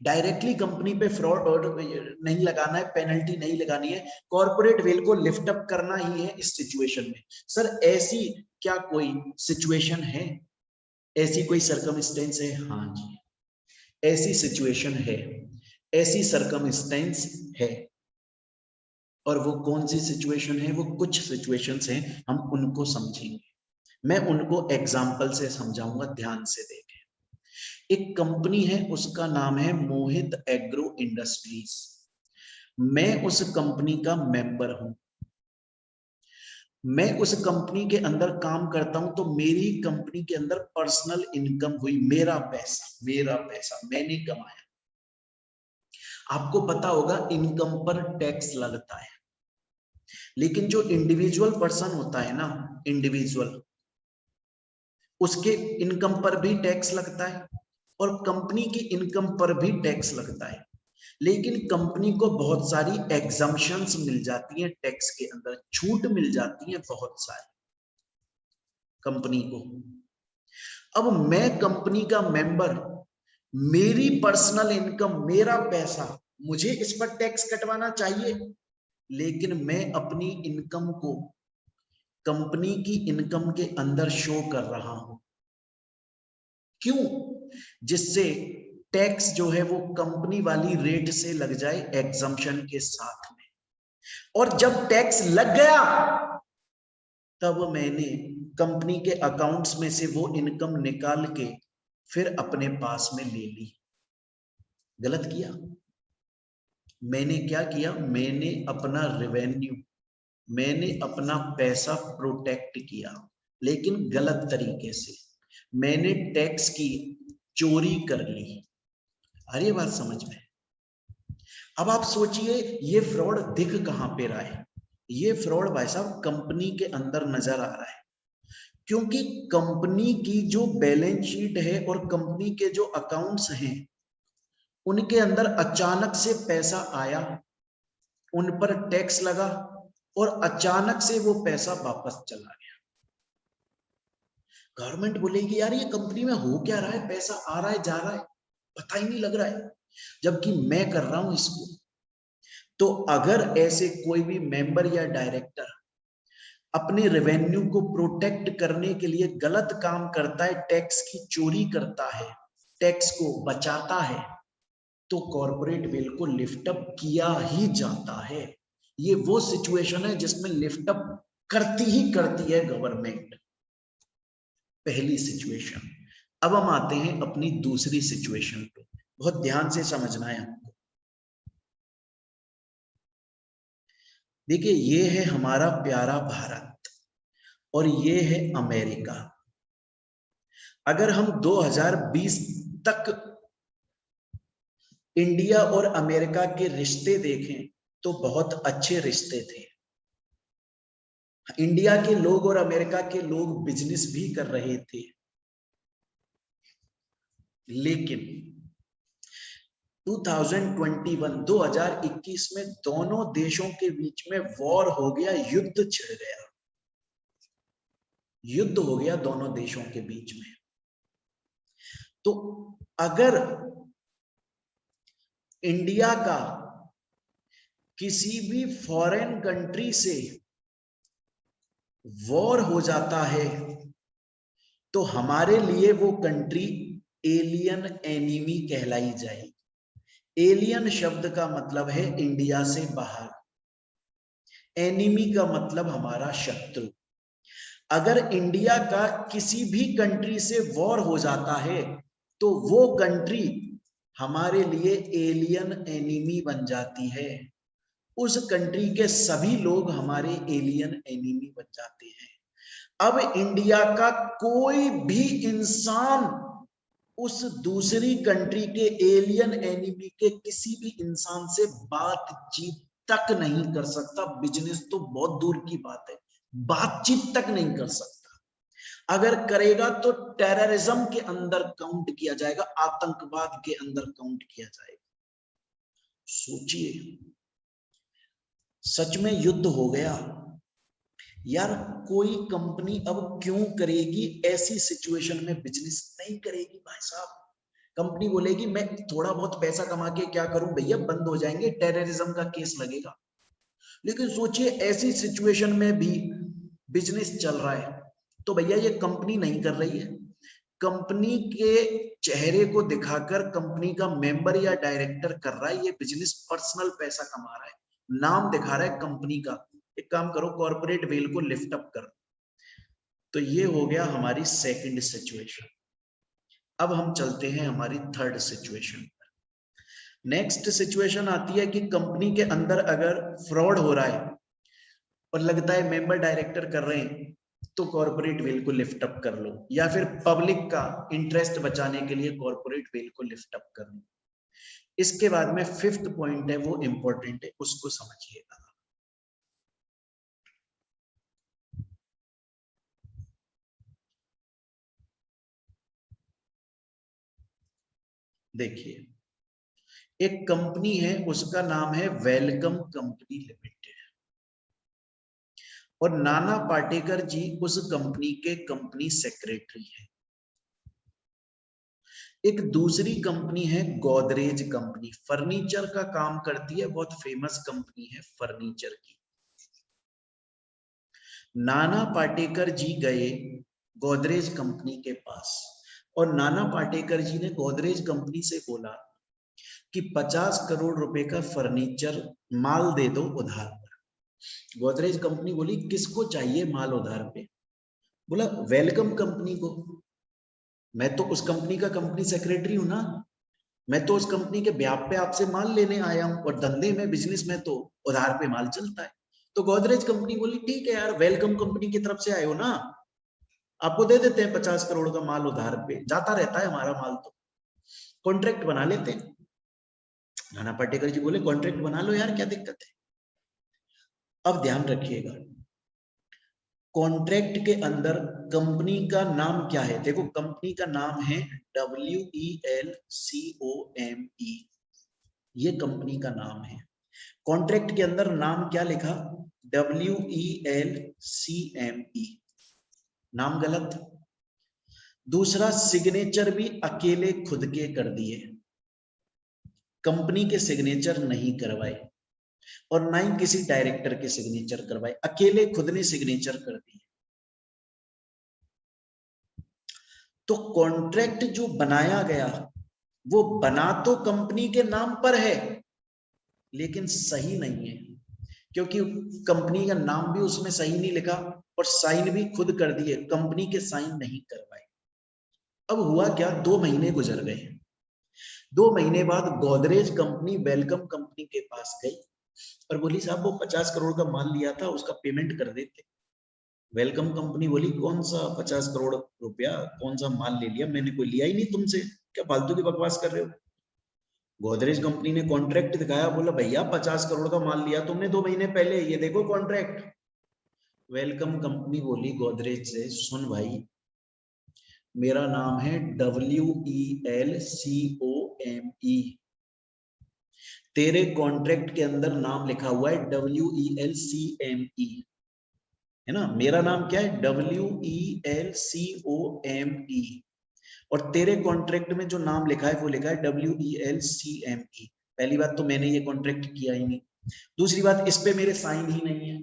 डायरेक्टली कंपनी पे फ्रॉड नहीं लगाना है, पेनल्टी नहीं लगानी है, कॉर्पोरेट वेल को लिफ्ट अप करना ही है इस सिचुएशन में। सर ऐसी क्या कोई सिचुएशन है, ऐसी कोई सर्कमस्टेंस है? हाँ जी, ऐसी सिचुएशन है, ऐसी सर्कमस्टेंस है। और वो कौन सी सिचुएशन है? वो कुछ सिचुएशंस हैं, हम उनको समझेंगे। मैं उनको एग्जाम्पल से समझाऊंगा, ध्यान से देखें। एक कंपनी है, उसका नाम है मोहित एग्रो इंडस्ट्रीज। मैं उस कंपनी का मेंबर हूं, मैं उस कंपनी के अंदर काम करता हूं, तो मेरी कंपनी के अंदर पर्सनल इनकम हुई, मेरा पैसा मैंने कमाया। आपको पता होगा इनकम पर टैक्स लगता है, लेकिन जो इंडिविजुअल पर्सन होता है ना, इंडिविजुअल, उसके इनकम पर भी टैक्स लगता है और कंपनी की इनकम पर भी टैक्स लगता है। लेकिन कंपनी को बहुत सारी एग्जम्पशंस मिल जाती हैं, टैक्स के अंदर छूट मिल जाती है बहुत सारी कंपनी को। अब मैं कंपनी का मेंबर, मेरी पर्सनल इनकम, मेरा पैसा, मुझे इस पर टैक्स कटवाना चाहिए, लेकिन मैं अपनी इनकम को कंपनी की इनकम के अंदर शो कर रहा हूं। क्यों? जिससे टैक्स जो है वो कंपनी वाली रेट से लग जाए एग्जम्पशन के साथ में। और जब टैक्स लग गया, तब मैंने कंपनी के अकाउंट्स में से वो इनकम निकाल के फिर अपने पास में ले ली। गलत किया? मैंने क्या किया? मैंने अपना रेवेन्यू, मैंने अपना पैसा प्रोटेक्ट किया, लेकिन गलत तरीके से। मैंने टैक्स की चोरी कर ली। अरे बात समझ में? अब आप सोचिए, ये फ्रॉड दिख कहां पे रहा है? ये फ्रॉड भाई साहब कंपनी के अंदर नजर आ रहा है, क्योंकि कंपनी की जो बैलेंस शीट है और कंपनी के जो अकाउंट्स हैं, उनके अंदर अचानक से पैसा आया, उन पर टैक्स लगा और अचानक से वो पैसा वापस चला गया। गवर्नमेंट बोलेगी यार ये कंपनी में हो क्या रहा है, पैसा आ रहा है जा रहा है, पता ही नहीं लग रहा है, जबकि मैं कर रहा हूं इसको। तो अगर ऐसे कोई भी मेंबर या डायरेक्टर अपने रेवेन्यू को प्रोटेक्ट करने के लिए गलत काम करता है, टैक्स की चोरी करता है, टैक्स को बचाता है, तो कॉर्पोरेट वेल को लिफ्ट अप किया ही जाता है। ये वो सिचुएशन है जिसमें लिफ्ट अप करती ही करती है गवर्नमेंट। पहली सिचुएशन। अब हम आते हैं अपनी दूसरी सिचुएशन पे, बहुत ध्यान से समझना है हमको। देखिए, ये है हमारा प्यारा भारत और ये है अमेरिका। अगर हम 2020 तक इंडिया और अमेरिका के रिश्ते देखें तो बहुत अच्छे रिश्ते थे। इंडिया के लोग और अमेरिका के लोग बिजनेस भी कर रहे थे, लेकिन 2021 में दोनों देशों के बीच में वॉर हो गया, युद्ध छिड़ गया, युद्ध हो गया दोनों देशों के बीच में। तो अगर इंडिया का किसी भी फॉरेन कंट्री से वॉर हो जाता है, तो हमारे लिए वो कंट्री एलियन एनिमी कहलाई जाएगी। एलियन शब्द का मतलब है इंडिया से बाहर, एनिमी का मतलब हमारा शत्रु। अगर इंडिया का किसी भी कंट्री से वॉर हो जाता है, तो वो कंट्री हमारे लिए एलियन एनिमी बन जाती है। उस कंट्री के सभी लोग हमारे एलियन एनिमी बन जाते हैं। अब इंडिया का कोई भी इंसान उस दूसरी कंट्री के एलियन एनिमी के किसी भी इंसान से बातचीत तक नहीं कर सकता। बिजनेस तो बहुत दूर की बात है, बातचीत तक नहीं कर सकता। अगर करेगा तो टेररिज्म के अंदर काउंट किया जाएगा, आतंकवाद के अंदर काउंट किया जाएगा। सोचिए, सच में युद्ध हो गया यार। कोई कंपनी अब क्यों करेगी ऐसी सिचुएशन में बिजनेस? नहीं करेगी भाई साहब। कंपनी बोलेगी मैं थोड़ा बहुत पैसा कमा के क्या करूं भैया, बंद हो जाएंगे, टेररिज्म का केस लगेगा। लेकिन सोचिए ऐसी सिचुएशन में भी बिजनेस चल रहा है, तो भैया ये कंपनी नहीं कर रही है, कंपनी के चेहरे को दिखाकर कंपनी का मेंबर या डायरेक्टर कर रहा है ये बिजनेस, पर्सनल पैसा कमा रहा है, नाम दिखा रहा है कंपनी का। एक काम करो, कॉर्पोरेट वेल को लिफ्ट अप करो। तो ये हो गया हमारी सेकंड सिचुएशन। अब हम चलते हैं हमारी थर्ड सिचुएशन पर। नेक्स्ट सिचुएशन आती है कि कंपनी के अंदर अगर फ्रॉड हो रहा है और लगता है मेंबर डायरेक्टर कर रहे हैं, तो कॉर्पोरेट वेल को लिफ्ट अप कर लो, या फिर पब्लिक का इंटरेस्ट बचाने के लिए कॉर्पोरेट वेल को लिफ्ट अप कर लो। इसके बाद में फिफ्थ पॉइंट है, वो इंपॉर्टेंट है, उसको समझिएगा। देखिए, एक कंपनी है, उसका नाम है वेलकम कंपनी लिमिटेड, और नाना पाटेकर जी उस कंपनी के कंपनी सेक्रेटरी हैं। एक दूसरी कंपनी है गोदरेज कंपनी, फर्नीचर का काम करती है, बहुत फेमस कंपनी है फर्नीचर की। नाना पाटेकर जी गए गोदरेज कंपनी के पास, और नाना पाटेकर जी ने गोदरेज कंपनी से बोला कि 50 करोड़ रुपए का फर्नीचर माल दे दो उधार पर। गोदरेज कंपनी बोली किसको चाहिए माल उधार पे? बोला वेलकम कंपनी को। मैं तो उस कंपनी का कंपनी सेक्रेटरी हूं ना, मैं तो उस कंपनी के ब्याह पे आपसे माल लेने आया हूं, और धंधे में बिजनेस में तो उधार पे माल चलता है। तो गोदरेज कंपनी बोली ठीक है यार, वेलकम कंपनी की तरफ से आए हो ना, आपको दे देते हैं 50 करोड़ का माल उधार पे, जाता रहता है हमारा माल, तो कॉन्ट्रैक्ट बना लेते हैं। नाना पाटेकर जी बोले कॉन्ट्रैक्ट बना लो यार, क्या दिक्कत है। अब ध्यान रखिएगा, कॉन्ट्रैक्ट के अंदर कंपनी का नाम क्या है? देखो कंपनी का नाम है WELCOME, ये कंपनी का नाम है। कॉन्ट्रैक्ट के अंदर नाम क्या लिखा? WELCME, नाम गलत। दूसरा, सिग्नेचर भी अकेले खुद के कर दिए, कंपनी के सिग्नेचर नहीं करवाए, और ना ही किसी डायरेक्टर के सिग्नेचर करवाए, अकेले खुद ने सिग्नेचर कर दिए। तो कॉन्ट्रैक्ट जो बनाया गया वो बना तो कंपनी के नाम पर है, लेकिन सही नहीं है, क्योंकि कंपनी का नाम भी उसमें सही नहीं लिखा, और साइन भी खुद कर दिए, कंपनी के साइन नहीं करवाए। अब हुआ क्या, 2 महीने गुजर गए। 2 महीने बाद गोदरेज कंपनी वेलकम कंपनी के पास गई और बोली साहब वो 50 करोड़ का माल लिया था, उसका पेमेंट कर देते। वेलकम कंपनी बोली कौन सा 50 करोड़ रुपया, कौन सा माल ले लिया, मैंने कोई लिया ही नहीं तुमसे, क्या फालतू की बकवास कर रहे हो। गोदरेज कंपनी ने कॉन्ट्रैक्ट दिखाया, बोला भैया 50 करोड़ का माल लिया तुमने 2 महीने पहले, ये देखो कॉन्ट्रैक्ट। वेलकम कंपनी बोली गोदरेज से, सुन भाई मेरा नाम है WELCOME, तेरे कॉन्ट्रैक्ट के अंदर नाम लिखा हुआ है WELCME, है ना, मेरा नाम क्या है WELCOME, और तेरे कॉन्ट्रैक्ट में जो नाम लिखा है वो लिखा है WELCME। पहली बात तो मैंने ये कॉन्ट्रैक्ट किया ही नहीं, दूसरी बात इस पे मेरे साइन ही नहीं है,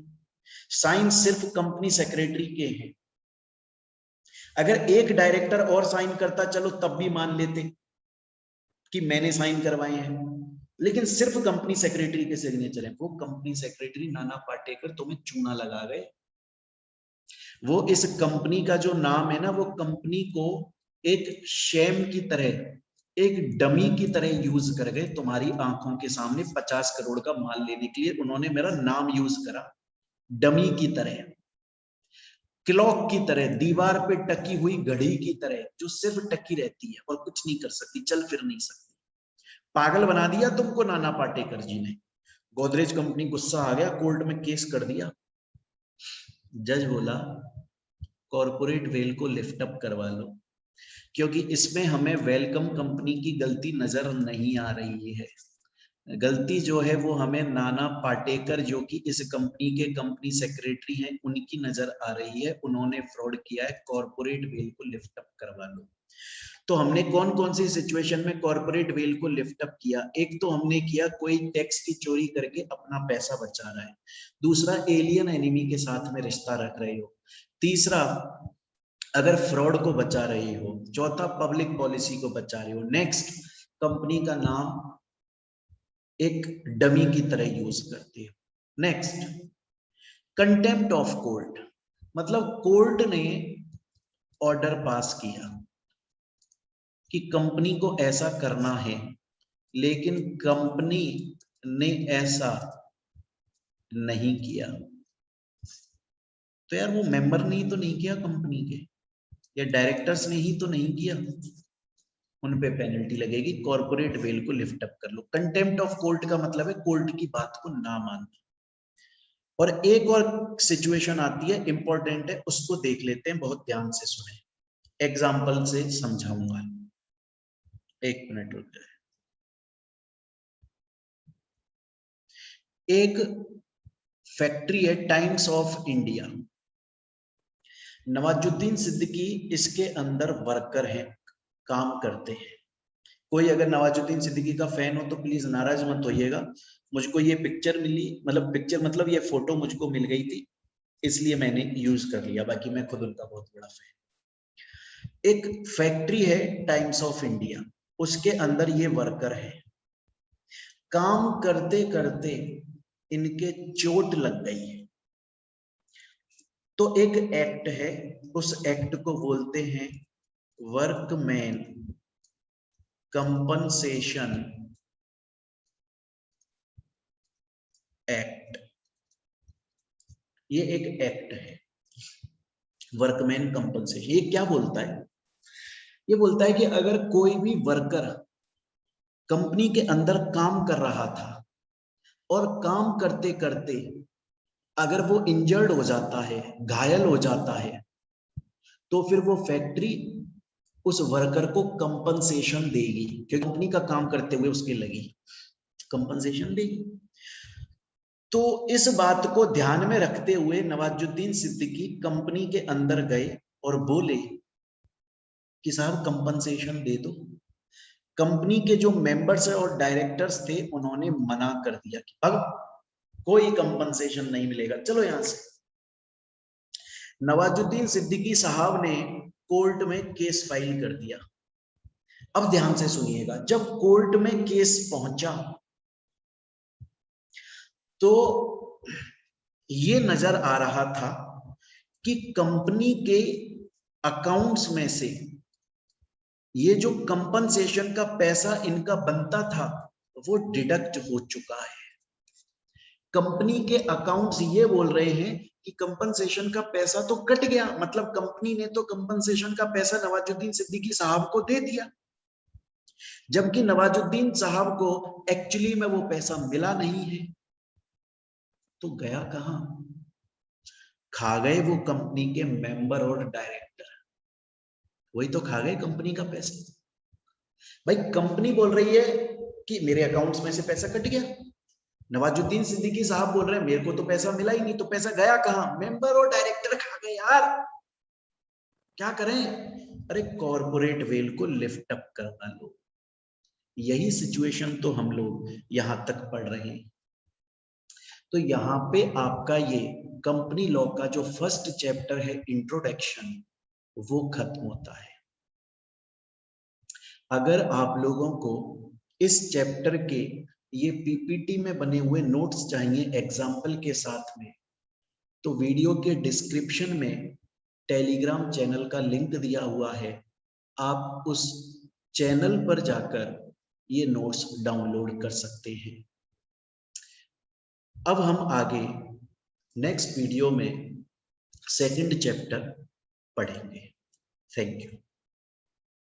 साइन सिर्फ कंपनी सेक्रेटरी के हैं। अगर एक डायरेक्टर और साइन करता चलो तब भी मान लेते कि मैंने साइन करवाए हैं, लेकिन सिर्फ कंपनी सेक्रेटरी के सिग्नेचर है। वो कंपनी सेक्रेटरी नाना पाटेकर तुम्हें चूना लगा गए, वो इस कंपनी का जो नाम है ना, वो कंपनी को एक शेम की तरह, एक डमी की तरह यूज कर गए तुम्हारी आंखों के सामने। 50 करोड़ का माल लेने के लिए उन्होंने मेरा नाम यूज करा, डमी की तरह, क्लॉक की तरह, दीवार पे टकी हुई घड़ी की तरह, जो सिर्फ टकी रहती है और कुछ नहीं कर सकती, चल फिर नहीं सकती। पागल बना दिया तुमको नाना पाटेकर जी ने। गोदरेज कंपनी गुस्सा आ गया, कोर्ट में केस कर दिया। जज बोला कॉर्पोरेट वेल को लिफ्ट अप करवा लो, क्योंकि इसमें हमें वेलकम कंपनी की गलती नजर नहीं आ रही है। गलती जो है वो हमें नाना पाटेकर जो कि इस कंपनी के कंपनी सेक्रेटरी हैं उनकी नजर आ रही है, उन्होंने फ्रॉड किया है, कॉर्पोरेट वेल को लिफ्ट अप करवा लो। तो हमने कौन कौन सी सिचुएशन में कॉर्पोरेट वेल को लिफ्ट अप किया? एक तो हमने किया कोई टैक्स की चोरी करके अपना पैसा बचा रहा है, दूसरा एलियन एनिमी के साथ में रिश्ता रख रहे हो, तीसरा अगर फ्रॉड को बचा रही हो, चौथा पब्लिक पॉलिसी को बचा रही हो, नेक्स्ट कंपनी का नाम एक डमी की तरह यूज करते हो, नेक्स्ट कंटेम्प्ट ऑफ कोर्ट, मतलब कोर्ट ने ऑर्डर पास किया कि कंपनी को ऐसा करना है, लेकिन कंपनी ने ऐसा नहीं किया, तो यार वो मेंबर ने ही तो नहीं किया कंपनी के, या डायरेक्टर्स ने ही तो नहीं किया, उन पे पेनल्टी लगेगी, कॉर्पोरेट वेल को लिफ्ट अप कर लो। कंटेम्प्ट ऑफ कोर्ट का मतलब है कोर्ट की बात को ना मानना। और एक और सिचुएशन आती है, इंपॉर्टेंट है, उसको देख लेते हैं, बहुत ध्यान से सुने, एग्जाम्पल से समझाऊंगा, एक मिनट रुक जाए। एक फैक्ट्री है times of India, Nawazuddin Siddiqui इसके अंदर वर्कर हैं, काम करते हैं। कोई अगर नवाजुद्दीन सिद्दीकी का फैन हो तो प्लीज नाराज मत होइएगा, मुझको ये पिक्चर मिली, मतलब ये फोटो मुझको मिल गई थी, इसलिए मैंने यूज कर लिया, बाकी मैं खुद उनका बहुत बड़ा फैन। एक फैक्ट्री है टाइम्स ऑफ इंडिया, उसके अंदर ये वर्कर है, काम करते करते इनके चोट लग गई है, तो एक एक्ट है, उस एक्ट को बोलते हैं वर्कमैन कंपनसेशन एक्ट। ये एक एक्ट है वर्कमैन कंपनसेशन। ये क्या बोलता है? ये बोलता है कि अगर कोई भी वर्कर कंपनी के अंदर काम कर रहा था और काम करते करते अगर वो इंजर्ड हो जाता है, घायल हो जाता है, तो फिर वो फैक्ट्री उस वर्कर को कंपनसेशन देगी, क्योंकि कंपनी का काम करते हुए उसके लगी, कंपनसेशन देगी। तो इस बात को ध्यान में रखते हुए नवाजुद्दीन सिद्दीकी कंपनी के अंदर गए और बोले कि साहब कंपनसेशन दे दो। कंपनी के जो मेंबर्स और डायरेक्टर्स थे उन्होंने मना कर दिया कि अब कोई कंपनसेशन नहीं मिलेगा, चलो यहां से। नवाजुद्दीन सिद्दीकी साहब ने कोर्ट में केस फाइल कर दिया। अब ध्यान से सुनिएगा, जब कोर्ट में केस पहुंचा तो ये नजर आ रहा था कि कंपनी के अकाउंट्स में से ये जो कंपनसेशन का पैसा इनका बनता था वो डिडक्ट हो चुका है। कंपनी के अकाउंट्स ये बोल रहे हैं कि कंपनसेशन का पैसा तो कट गया, मतलब कंपनी ने तो कंपनसेशन का पैसा नवाजुद्दीन सिद्दीकी साहब को दे दिया, जबकि नवाजुद्दीन साहब को एक्चुअली में वो पैसा मिला नहीं है। तो गया कहां? खा गए वो कंपनी के मेंबर और डायरेक्टर, वही तो खा गए कंपनी का पैसा। भाई कंपनी बोल रही है कि मेरे अकाउंट्स में से पैसा कट गया, नवाजुद्दीन सिद्दीकी साहब बोल रहे हैं मेरे को तो पैसा मिला ही नहीं, तो पैसा गया कहां? मेंबर और डायरेक्टर खा गए यार, क्या करें? अरे कॉर्पोरेट वेल को लिफ्ट अप करना लो, यही सिचुएशन तो हम लोग यहां तक पढ़ रहे हैं। तो यहाँ पे आपका ये कंपनी लॉ का जो फर्स्ट चैप्टर है इंट्रोडक्शन, वो खत्म होता है। अगर आप लोगों को इस चैप्टर के ये पीपीटी में बने हुए नोट्स चाहिए एग्जाम्पल के साथ में, तो वीडियो के डिस्क्रिप्शन में टेलीग्राम चैनल का लिंक दिया हुआ है, आप उस चैनल पर जाकर ये नोट्स डाउनलोड कर सकते हैं। अब हम आगे नेक्स्ट वीडियो में सेकंड चैप्टर पढ़ेंगे। Thank you.